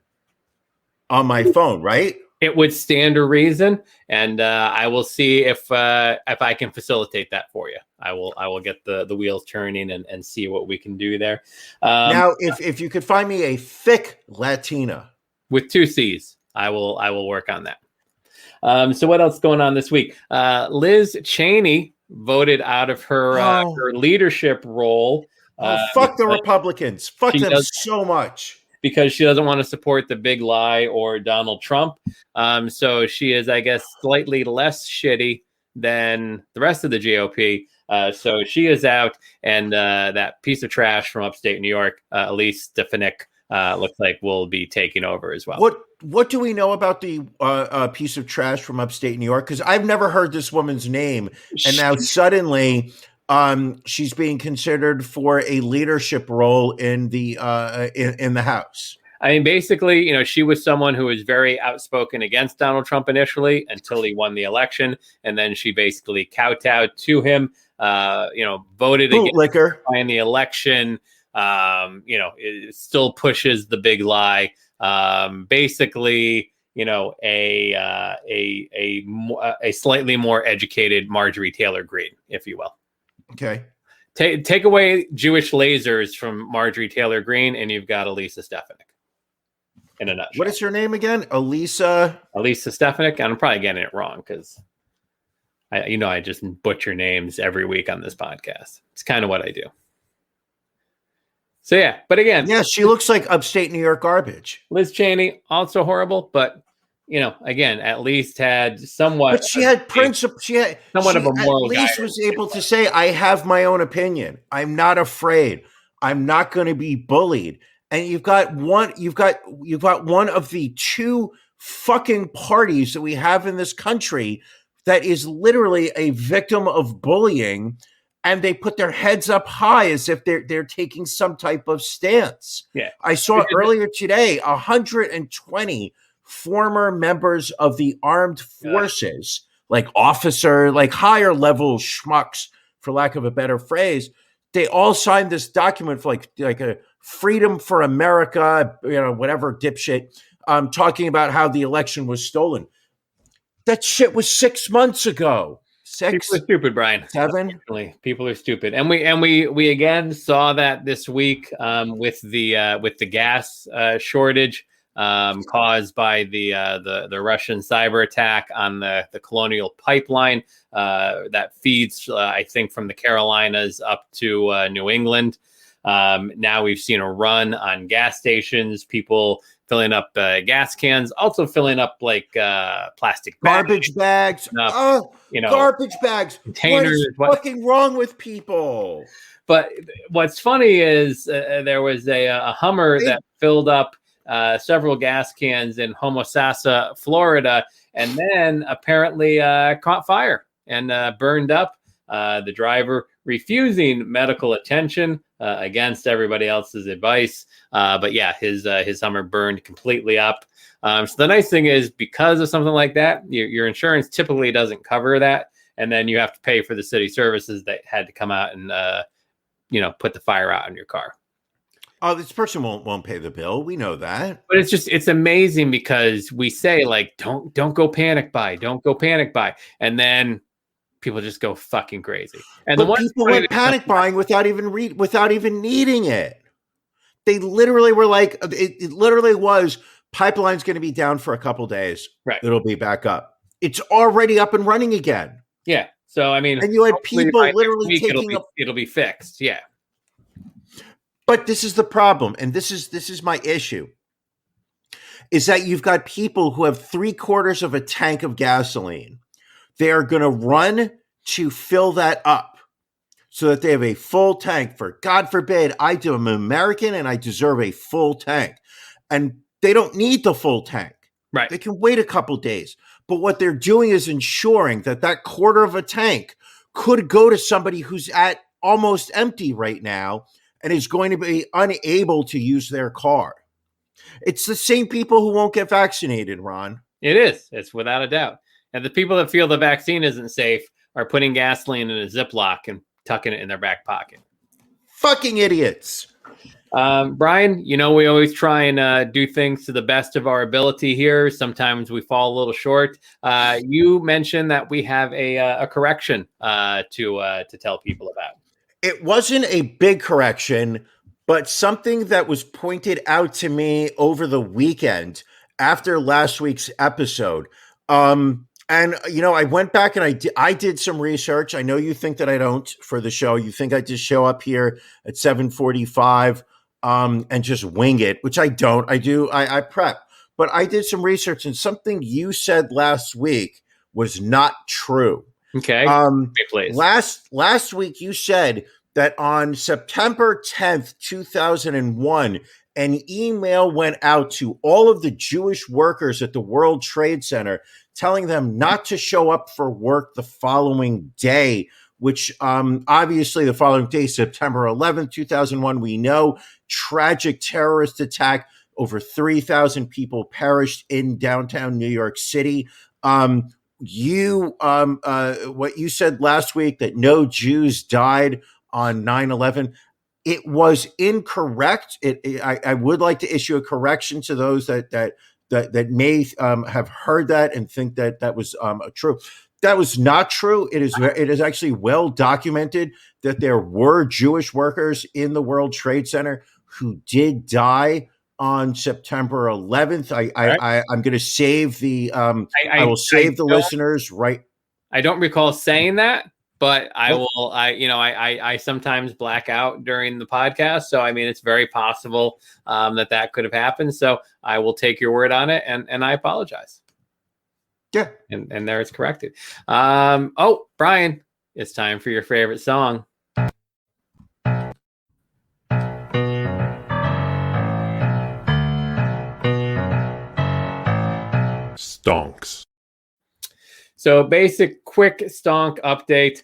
on my phone, right? It would stand to reason, and I will see if I can facilitate that for you. I will get the wheels turning and see what we can do there. Now, if you could find me a thick Latina with 2 C's, I will work on that. So what else is going on this week? Liz Cheney voted out of her leadership role. Fuck the Republicans. Fuck them so much. Because she doesn't want to support the big lie or Donald Trump. So she is, I guess, slightly less shitty than the rest of the GOP. So she is out, and that piece of trash from upstate New York, Elise Stefanik, looks like will be taking over as well. What do we know about the piece of trash from upstate New York? Because I've never heard this woman's name, and now suddenly she's being considered for a leadership role in the in the House. I mean, basically, she was someone who was very outspoken against Donald Trump initially until he won the election, and then she basically kowtowed to him. Voted against in the election. It still pushes the big lie. Basically, a slightly more educated Marjorie Taylor Greene, if you will. Okay. Take away Jewish lasers from Marjorie Taylor Greene, and you've got Elisa Stefanik. In a nutshell. What is her name again? Elisa Stefanik. I'm probably getting it wrong because I just butcher names every week on this podcast. It's kind of what I do. So yeah, but again, she looks like upstate New York garbage. Liz Cheney, also horrible, but again, at least had somewhat. But she had principle. She had somewhat of a moral. At least was able to say, "I have my own opinion. I'm not afraid. I'm not going to be bullied." And you've got one of the two fucking parties that we have in this country that is literally a victim of bullying, and they put their heads up high as if they're taking some type of stance. Yeah. I saw earlier today 120 former members of the armed forces, like higher level schmucks, for lack of a better phrase. They all signed this document for like a Freedom for America, whatever dipshit, talking about how the election was stolen. That shit was 6 months ago. People are stupid, Brian. 7. People are stupid, and we again saw that this week with the gas shortage caused by the Russian cyber attack on the Colonial Pipeline that feeds, I think, from the Carolinas up to New England. Now we've seen a run on gas stations, people filling up gas cans, also filling up plastic garbage bags. Garbage bags. Containers. What is fucking wrong with people? But what's funny is there was a Hummer that filled up several gas cans in Homosassa, Florida, and then apparently caught fire and burned up. The driver refusing medical attention against everybody else's advice. But yeah, his Hummer burned completely up. So the nice thing is, because of something like that, your insurance typically doesn't cover that. And then you have to pay for the city services that had to come out and, put the fire out in your car. Oh, this person won't pay the bill. We know that. But it's amazing because we say don't go panic buy, don't go panic buy. And then people just go fucking crazy. And but people went panic buying without even needing it. They literally were like, it literally was, pipeline's going to be down for a couple days. Right. It'll be back up. It's already up and running again. Yeah. So, I mean, and you had people literally it'll be fixed. Yeah. But this is the problem. And this is my issue, is that you've got people who have 3/4 of a tank of gasoline. They're going to run to fill that up so that they have a full tank for, God forbid, I'm an American and I deserve a full tank. And they don't need the full tank. Right. They can wait a couple days. But what they're doing is ensuring that 1/4 of a tank could go to somebody who's at almost empty right now and is going to be unable to use their car. It's the same people who won't get vaccinated, Ron. It is. It's without a doubt. And the people that feel the vaccine isn't safe are putting gasoline in a Ziploc and tucking it in their back pocket. Fucking idiots. Brian, we always try and do things to the best of our ability here. Sometimes we fall a little short. You mentioned that we have a correction to tell people about. It wasn't a big correction, but something that was pointed out to me over the weekend after last week's episode. And, I went back and I did some research. I know you think that I don't for the show. You think I just show up here at 7:45 and just wing it, which I don't. I prep. But I did some research, and something you said last week was not true. Okay. Please. Last week you said that on September 10th, 2001, an email went out to all of the Jewish workers at the World Trade Center telling them not to show up for work the following day, which obviously the following day, September 11th, 2001, we know, tragic terrorist attack. Over 3,000 people perished in downtown New York City. What you said last week, that no Jews died on 9/11, it was incorrect. I would like to issue a correction to those that may have heard that and think that was true. That was not true. It is actually well documented that there were Jewish workers in the World Trade Center who did die on September 11th. I'm going to save the I will save the listeners. Right. I don't recall saying that, but I sometimes black out during the podcast. So, I mean, it's very possible that could have happened. So I will take your word on it, and I apologize. Yeah. And there it's corrected. Brian, it's time for your favorite song. Stonks. So basic quick stonk update.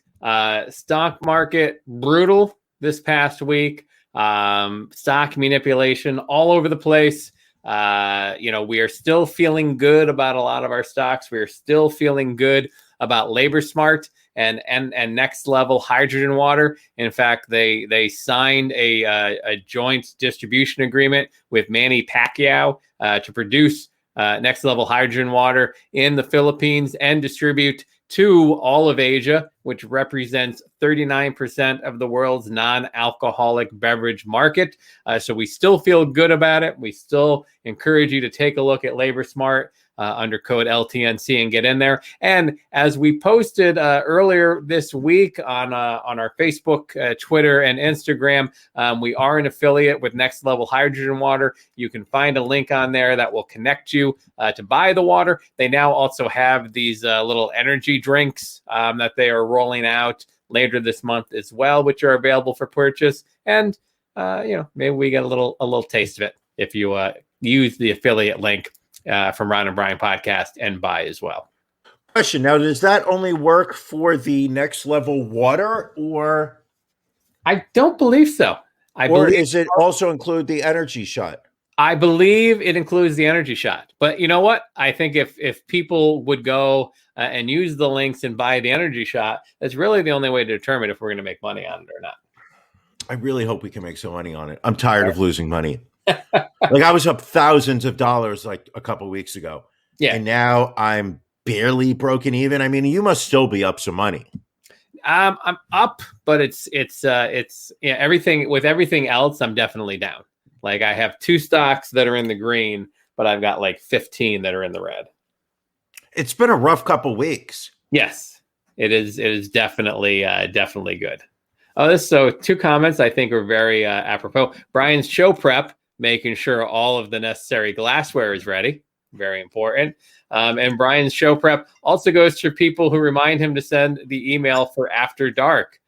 Stock market brutal this past week. Stock manipulation all over the place. We are still feeling good about a lot of our stocks. We are still feeling good about LaborSmart and Next Level Hydrogen Water. In fact, they signed a joint distribution agreement with Manny Pacquiao to produce Next Level Hydrogen Water in the Philippines and distribute to all of Asia, which represents 39% of the world's non-alcoholic beverage market. So we still feel good about it. We still encourage you to take a look at LaborSmart under code LTNC and get in there. And as we posted earlier this week on our Facebook, Twitter, and Instagram, we are an affiliate with Next Level Hydrogen Water. You can find a link on there that will connect you to buy the water. They now also have these little energy drinks that they are rolling out later this month as well, which are available for purchase. And maybe we get a little taste of it if you use the affiliate link from Ron and Brian podcast and buy as well. Question. Now, does that only work for the Next Level Water, or I don't believe so. Is it also include the energy shot? I believe it includes the energy shot. But you know what? I think if people would go and use the links and buy the energy shot, that's really the only way to determine if we're going to make money on it or not. I really hope we can make some money on it. I'm tired of losing money. Like, I was up thousands of dollars like a couple of weeks ago. Yeah. And now I'm barely broken even. I mean, you must still be up some money. I'm up, but it's everything with everything else, I'm definitely down. Like, I have 2 stocks that are in the green, but I've got like 15 that are in the red. It's been a rough couple weeks. Yes, it is. It is definitely good. So 2 comments I think are very apropos. Brian's show prep, making sure all of the necessary glassware is ready. Very important. And Brian's show prep also goes to people who remind him to send the email for After Dark,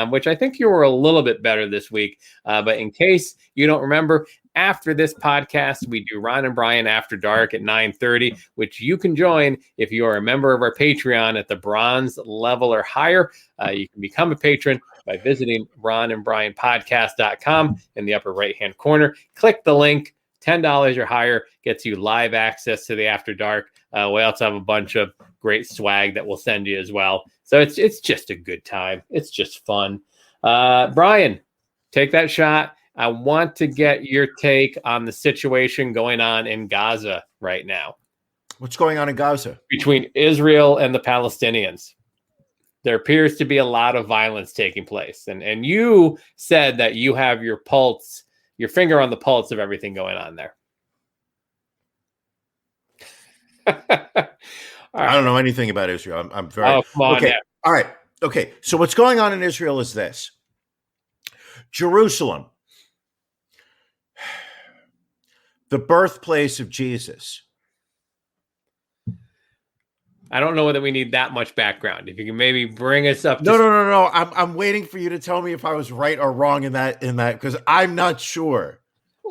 which I think you were a little bit better this week. But in case you don't remember, after this podcast, we do Ron and Brian After Dark at 9:30, which you can join if you are a member of our Patreon at the bronze level or higher. You can become a patron by visiting ronandbrianpodcast.com in the upper right-hand corner. Click the link. $10 or higher gets you live access to the After Dark. We also have a bunch of great swag that we'll send you as well. So it's just a good time. It's just fun. Brian, take that shot. I want to get your take on the situation going on in Gaza right now. What's going on in Gaza? Between Israel and the Palestinians. There appears to be a lot of violence taking place. And you said that you have your finger on the pulse of everything going on there. I don't know anything about Israel. I'm very... Oh, come on. Okay. Yeah. All right. Okay. So what's going on in Israel is this. Jerusalem, the birthplace of Jesus. I don't know that we need that much background. If you can maybe bring us up to No. I'm waiting for you to tell me if I was right or wrong in that because I'm not sure.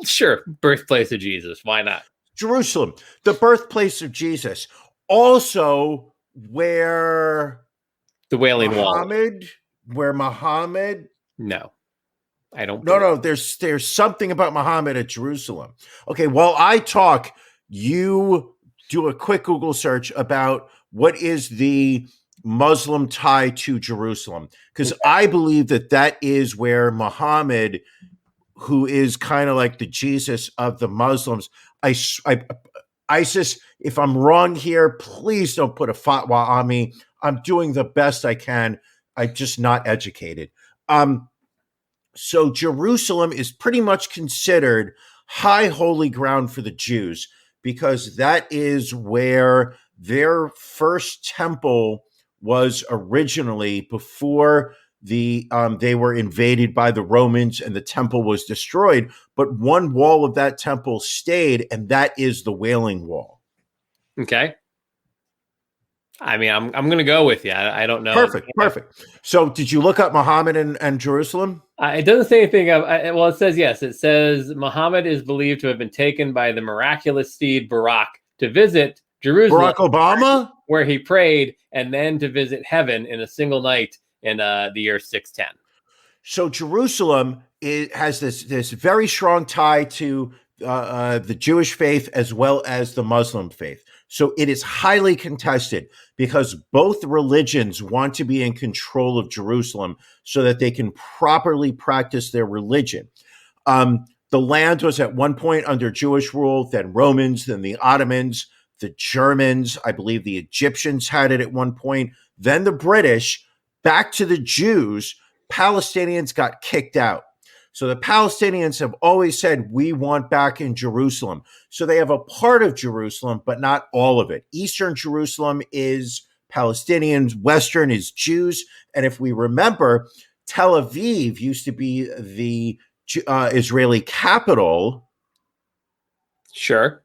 Sure, birthplace of Jesus. Why not? Jerusalem, the birthplace of Jesus. Also, where The Wailing Wall. Muhammad. No, I don't. No. There's something about Muhammad at Jerusalem. Okay, while I talk, you do a quick Google search about what is the Muslim tie to Jerusalem, because I believe that is where Muhammad, who is kind of like the Jesus of the Muslims. ISIS, if I'm wrong here, please don't put a fatwa on me. I'm doing the best I can. I'm just not educated. So Jerusalem is pretty much considered high holy ground for the Jews because that is where their first temple was originally before they were invaded by the Romans and the temple was destroyed. But one wall of that temple stayed, and that is the Wailing Wall. Okay. I mean, I'm going to go with you. I don't know. Perfect. So did you look up Muhammad and Jerusalem? It doesn't say anything of, well, it says, yes, it says Muhammad is believed to have been taken by the miraculous steed Barak to visit Jerusalem. Barack Obama? Where he prayed, and then to visit heaven in a single night in the year 610. So Jerusalem has this very strong tie to the Jewish faith as well as the Muslim faith. So it is highly contested because both religions want to be in control of Jerusalem so that they can properly practice their religion. The land was at one point under Jewish rule, then Romans, then the Ottomans, the Germans, I believe the Egyptians had it at one point, then the British, back to the Jews. Palestinians got kicked out. So the Palestinians have always said, we want back in Jerusalem. So they have a part of Jerusalem, but not all of it. Eastern Jerusalem is Palestinians, Western is Jews. And if we remember, Tel Aviv used to be the Israeli capital. Sure.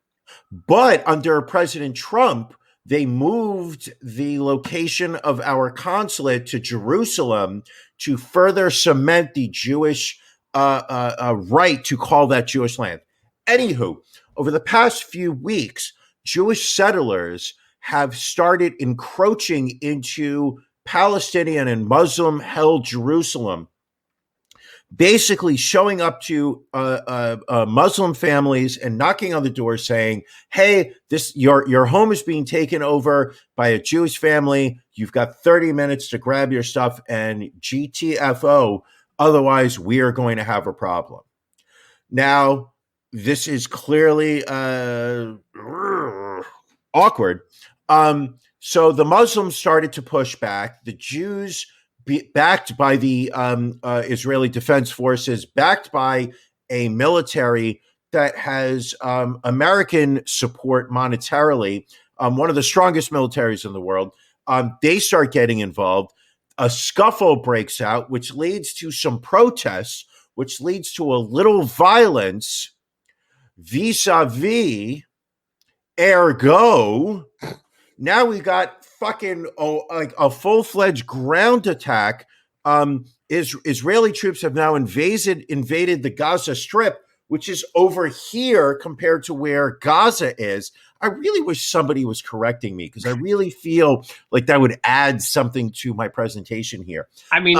But under President Trump, they moved the location of our consulate to Jerusalem to further cement the Jewish right to call that Jewish land. Anywho, over the past few weeks, Jewish settlers have started encroaching into Palestinian and Muslim-held Jerusalem, basically showing up to Muslim families and knocking on the door saying, hey, your home is being taken over by a Jewish family. You've got 30 minutes to grab your stuff and GTFO. Otherwise, we are going to have a problem. Now, this is clearly awkward. So the Muslims started to push back. The Jews, backed by the Israeli Defense Forces, backed by a military that has American support monetarily, one of the strongest militaries in the world, they start getting involved. A scuffle breaks out, which leads to some protests, which leads to a little violence, vis-a-vis, ergo, now we got fucking like a full-fledged ground attack. Israeli troops have now invaded the Gaza Strip, which is over here compared to where Gaza is. I really wish somebody was correcting me because I really feel like that would add something to my presentation here. I mean,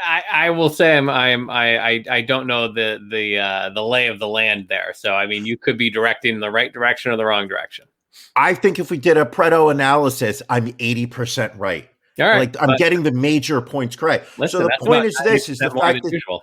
I will say I don't know the lay of the land there. So I mean, you could be directing in the right direction or the wrong direction. I think if we did a Pareto analysis, I'm 80% right. All right, like I'm getting the major points correct. Listen, so the point is this: is the fact that usual.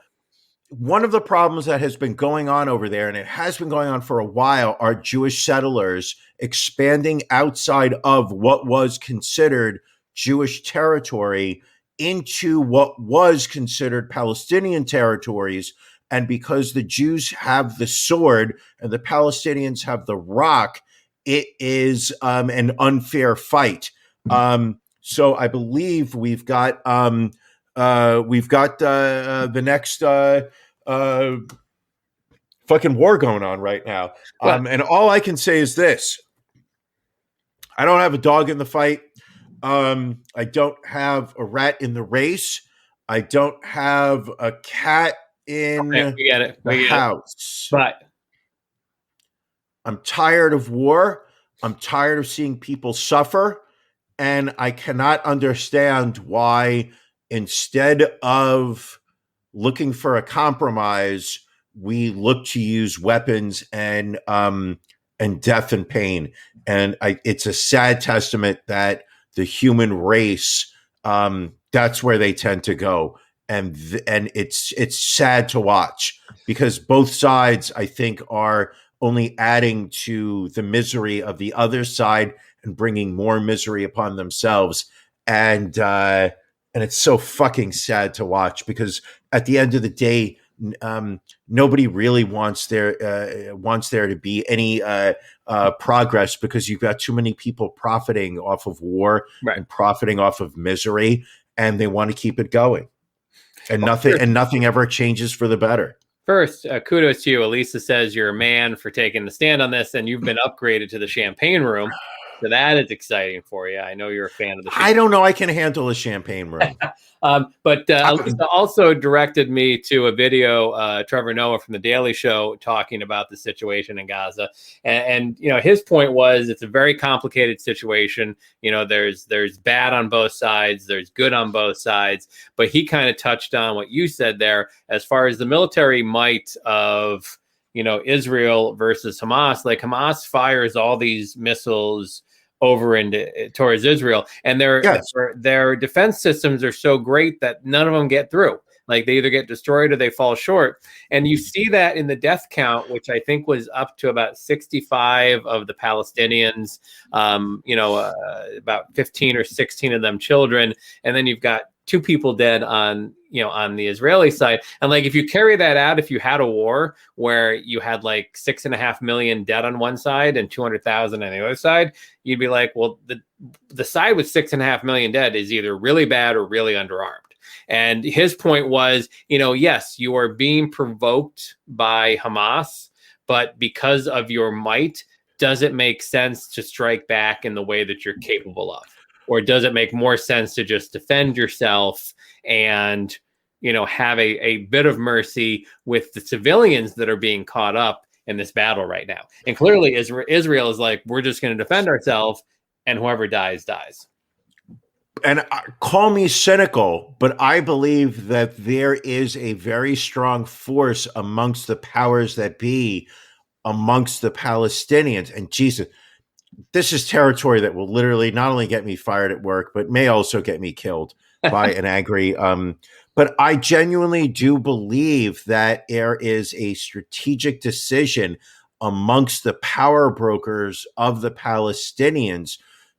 One of the problems that has been going on over there, and it has been going on for a while, are Jewish settlers expanding outside of what was considered Jewish territory into what was considered Palestinian territories. And because the Jews have the sword and the Palestinians have the rock, it is an unfair fight. So I believe we've got the next fucking war going on right now. And all I can say is this: I don't have a dog in the fight. I don't have a rat in the race. I don't have a cat in Okay, we get it. the We get it. house. But I'm tired of war. I'm tired of seeing people suffer. And I cannot understand why, instead of looking for a compromise, we look to use weapons and death and pain. And it's a sad testament that the human race, that's where they tend to go. And it's sad to watch, because both sides, I think, are only adding to the misery of the other side and bringing more misery upon themselves. And it's so fucking sad to watch, because at the end of the day, nobody really wants there to be any progress, because you've got too many people profiting off of war, Right. and profiting off of misery, and they want to keep it going. And nothing ever changes for the better. first, kudos to you. Elisa says you're a man for taking the stand on this, and you've been upgraded to the champagne room. So that is exciting for you. I know you're a fan of the I don't know. I can handle a champagne room. But Elisa also directed me to a video, Trevor Noah from The Daily Show, talking about the situation in Gaza. And you know, his point was it's a very complicated situation. You know, there's bad on both sides, there's good on both sides. But he kind of touched on what you said there as far as the military might of, you know, Israel versus Hamas. Like, Hamas fires all these missiles over towards Israel, and their defense systems are so great that none of them get through. Like, they either get destroyed or they fall short. And you see that in the death count, which I think was up to about 65 of the Palestinians, about 15 or 16 of them children. And then you've got 2 people dead on the Israeli side. And like, if you carry that out, if you had a war where you had like 6.5 million dead on one side and 200,000 on the other side, you'd be like, well, the side with 6.5 million dead is either really bad or really underarmed. And his point was, yes, you are being provoked by Hamas, but because of your might, does it make sense to strike back in the way that you're capable of? Or does it make more sense to just defend yourself and, have a bit of mercy with the civilians that are being caught up in this battle right now? And clearly Israel is like, we're just going to defend ourselves, and whoever dies, dies. And call me cynical, but I believe that there is a very strong force amongst the powers that be, amongst the Palestinians. And Jesus, this is territory that will literally not only get me fired at work, but may also get me killed by an angry. But I genuinely do believe that there is a strategic decision amongst the power brokers of the Palestinians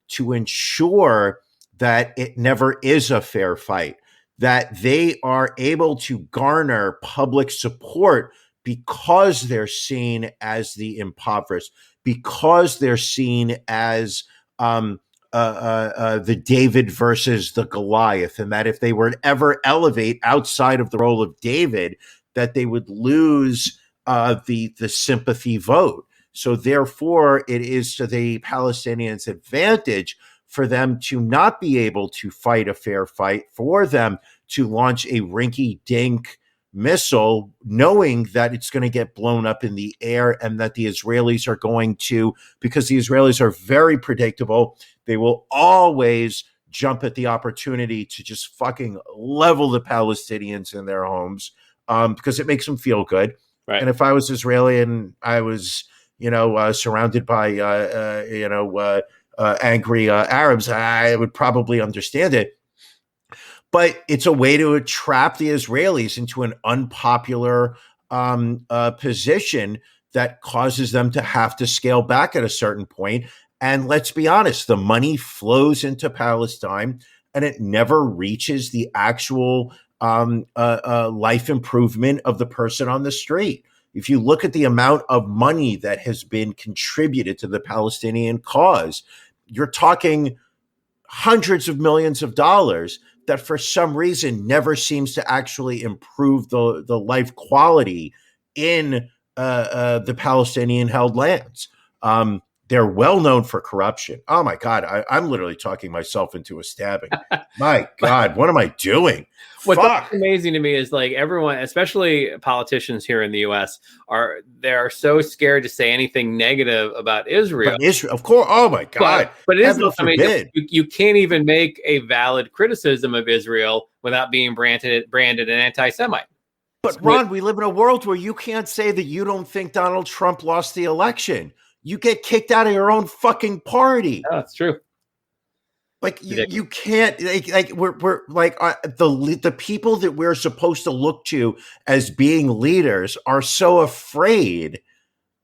to ensure that it never is a fair fight, that they are able to garner public support because they're seen as the impoverished, because they're seen as the David versus the Goliath, and that if they were to ever elevate outside of the role of David, that they would lose the sympathy vote. So therefore, it is to the Palestinians' advantage for them to not be able to fight a fair fight, for them to launch a rinky-dink missile, knowing that it's going to get blown up in the air, and that the Israelis are going to, because the Israelis are very predictable, they will always jump at the opportunity to just fucking level the Palestinians in their homes, because it makes them feel good. Right. And if I was Israeli and I was, surrounded by, angry Arabs, I would probably understand it. But it's a way to trap the Israelis into an unpopular position that causes them to have to scale back at a certain point. And let's be honest, the money flows into Palestine and it never reaches the actual life improvement of the person on the street. If you look at the amount of money that has been contributed to the Palestinian cause, you're talking hundreds of millions of dollars that for some reason never seems to actually improve the life quality in the Palestinian held lands. They're well known for corruption. Oh my God, I'm literally talking myself into a stabbing. My God, what am I doing? What's amazing to me is like everyone, especially politicians here in the U.S., they're so scared to say anything negative about Israel. But Israel, of course. Oh my God! But it is Heaven amazing. You can't even make a valid criticism of Israel without being branded an anti-Semite. But Ron, we live in a world where you can't say that you don't think Donald Trump lost the election. You get kicked out of your own fucking party. Oh, that's true. Like you can't we're like the people that we're supposed to look to as being leaders are so afraid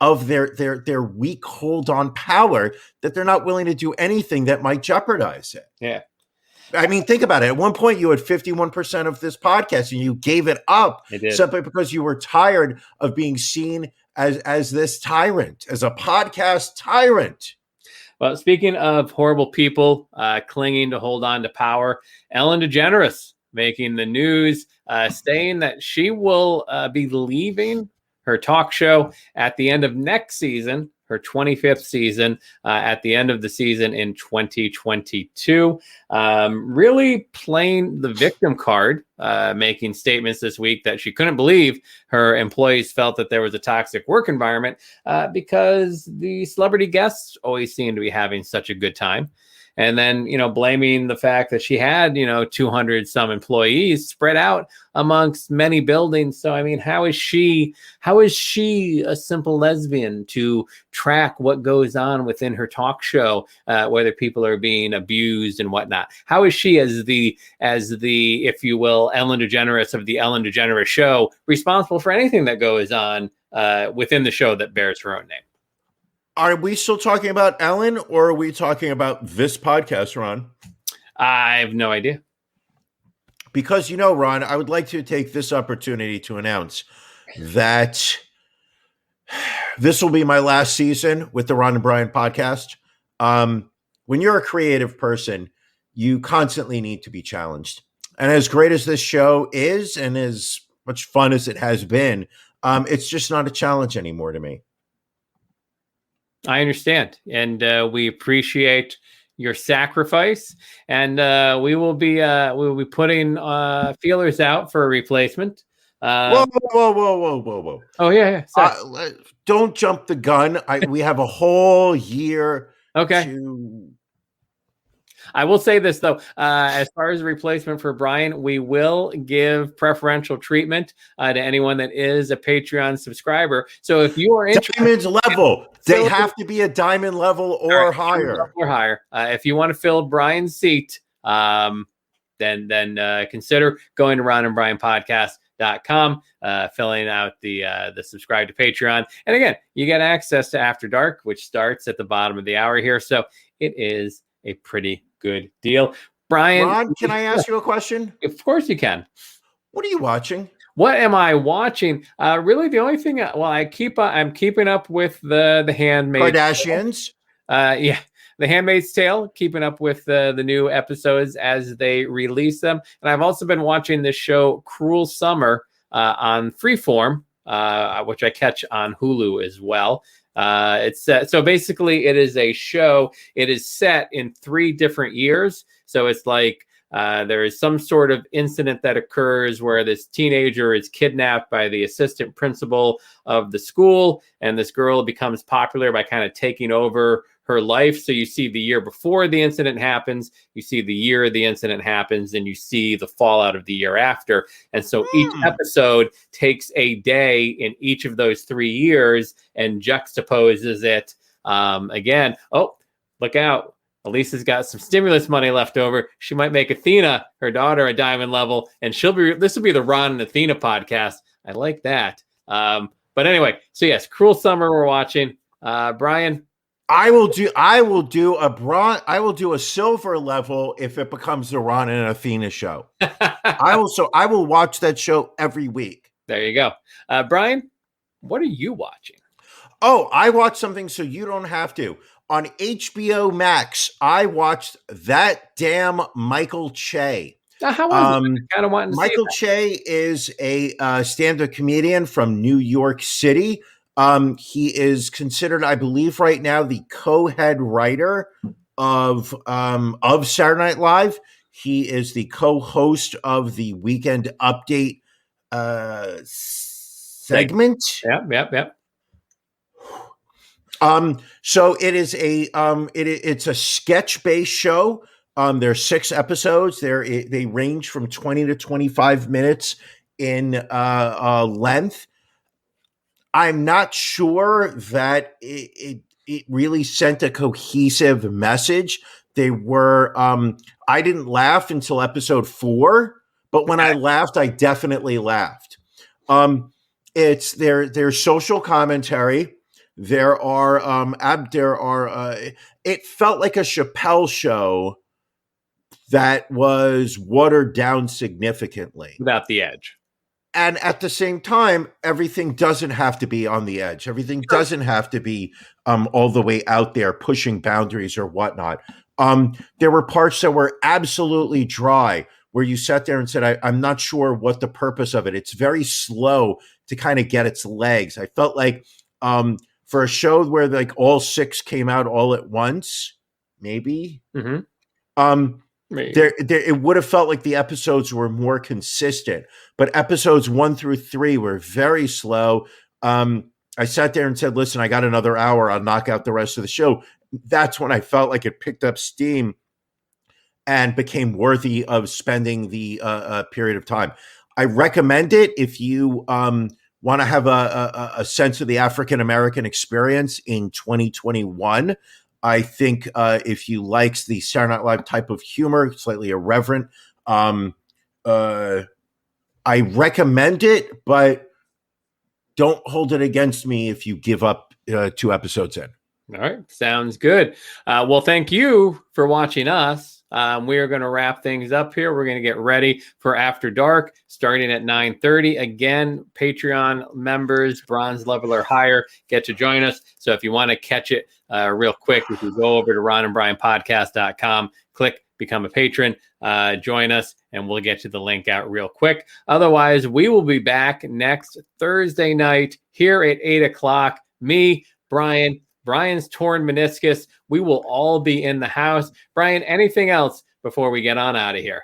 of their weak hold on power that they're not willing to do anything that might jeopardize it. Yeah. I mean, think about it. At one point, you had 51% of this podcast, and you gave it up simply because you were tired of being seen as this tyrant, as a podcast tyrant. Well, speaking of horrible people clinging to hold on to power, Ellen DeGeneres making the news, saying that she will be leaving her talk show at the end of next season, her 25th season, at the end of the season in 2022. Really playing the victim card, making statements this week that she couldn't believe her employees felt that there was a toxic work environment because the celebrity guests always seem to be having such a good time. And then, blaming the fact that she had, 200 some employees spread out amongst many buildings. So, I mean, how is she a simple lesbian to track what goes on within her talk show, whether people are being abused and whatnot? How is she as the, if you will, Ellen DeGeneres of the Ellen DeGeneres show responsible for anything that goes on within the show that bears her own name? Are we still talking about Ellen, or are we talking about this podcast, Ron? I have no idea. Because, Ron, I would like to take this opportunity to announce that this will be my last season with the Ron and Brian podcast. When you're a creative person, you constantly need to be challenged. And as great as this show is, and as much fun as it has been, it's just not a challenge anymore to me. I understand, and we appreciate your sacrifice, and we will be putting feelers out for a replacement. Whoa! Oh yeah. Don't jump the gun. We have a whole year. Okay. I will say this, though, as far as a replacement for Brian, we will give preferential treatment to anyone that is a Patreon subscriber. So if you are interested, diamond level, they have to be a diamond level or higher. Or higher. If you want to fill Brian's seat, then consider going to ronandbrianpodcast.com, filling out the subscribe to Patreon. And again, you get access to After Dark, which starts at the bottom of the hour here. So it is a pretty good deal. Brian, Ron, can I ask you a question? Of course you can. What are you watching? What am I watching? Really, the only thing. I'm keeping up with the Handmaid's Kardashians. Yeah, the Handmaid's Tale. Keeping up with the new episodes as they release them, and I've also been watching this show, Cruel Summer, on Freeform, which I catch on Hulu as well. It's so basically it is a show. It is set in 3 different years. So it's like there is some sort of incident that occurs where this teenager is kidnapped by the assistant principal of the school, and this girl becomes popular by kind of taking over her life. So you see the year before the incident happens, you see the year the incident happens, and you see the fallout of the year after. And so each episode takes a day in each of those 3 years and juxtaposes it again. Oh, look out. Elisa's got some stimulus money left over. She might make Athena, her daughter, a diamond level, and this will be the Ron and Athena podcast. I like that. But anyway, so yes, Cruel Summer we're watching. Brian, I will do a silver level if it becomes the Ron and Athena show. I will watch that show every week. There you go. Brian, what are you watching? Oh, I watched something so you don't have to. On HBO Max, I watched That Damn Michael Che. How was it? I kind of want to Michael Che is a stand-up comedian from New York City. He is considered, I believe, right now the co-head writer of Saturday Night Live. He is the co-host of the Weekend Update segment. Yep. So it is it's a sketch-based show. There's 6 episodes. They range from 20 to 25 minutes in length. I'm not sure that it really sent a cohesive message. They were I didn't laugh until episode 4, but when I laughed, I definitely laughed. It's their social commentary. There are it felt like a Chappelle show that was watered down significantly. Without the edge. And at the same time, everything doesn't have to be on the edge. Everything doesn't have to be all the way out there pushing boundaries or whatnot. There were parts that were absolutely dry where you sat there and said, I'm not sure what the purpose of it. It's very slow to kind of get its legs. I felt like for a show where like all 6 came out all at once, maybe. Mm-hmm. It would have felt like the episodes were more consistent, but episodes 1 through 3 were very slow. I sat there and said, listen, I got another hour. I'll knock out the rest of the show. That's when I felt like it picked up steam and became worthy of spending the period of time. I recommend it if you want to have a sense of the African-American experience in 2021. I think if you like the Saturday Night Live type of humor, slightly irreverent, I recommend it, but don't hold it against me if you give up 2 episodes in. All right. Sounds good. Well, thank you for watching us. We are going to wrap things up here. We're going to get ready for After Dark starting at 9:30. Again, Patreon members, bronze level or higher, get to join us. So if you want to catch it real quick, if you go over to ronandbrianpodcast.com, click Become a Patron, join us, and we'll get you the link out real quick. Otherwise, we will be back next Thursday night here at 8 o'clock. Me, Brian's torn meniscus. We will all be in the house. Brian, anything else before we get on out of here?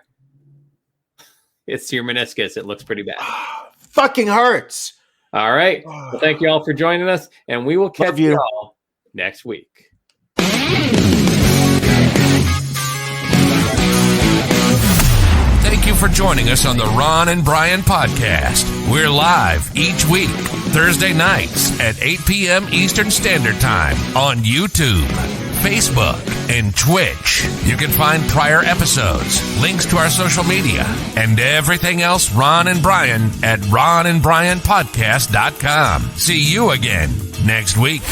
It's your meniscus. It looks pretty bad. Fucking hurts. All right. Well, thank you all for joining us, and we will catch you all next week. Thank you for joining us on the Ron and Brian podcast. We're live each week, Thursday nights at 8 p.m. Eastern Standard Time on YouTube, Facebook, and Twitch. You can find prior episodes, links to our social media, and everything else Ron and Brian at ronandbrianpodcast.com. See you again next week.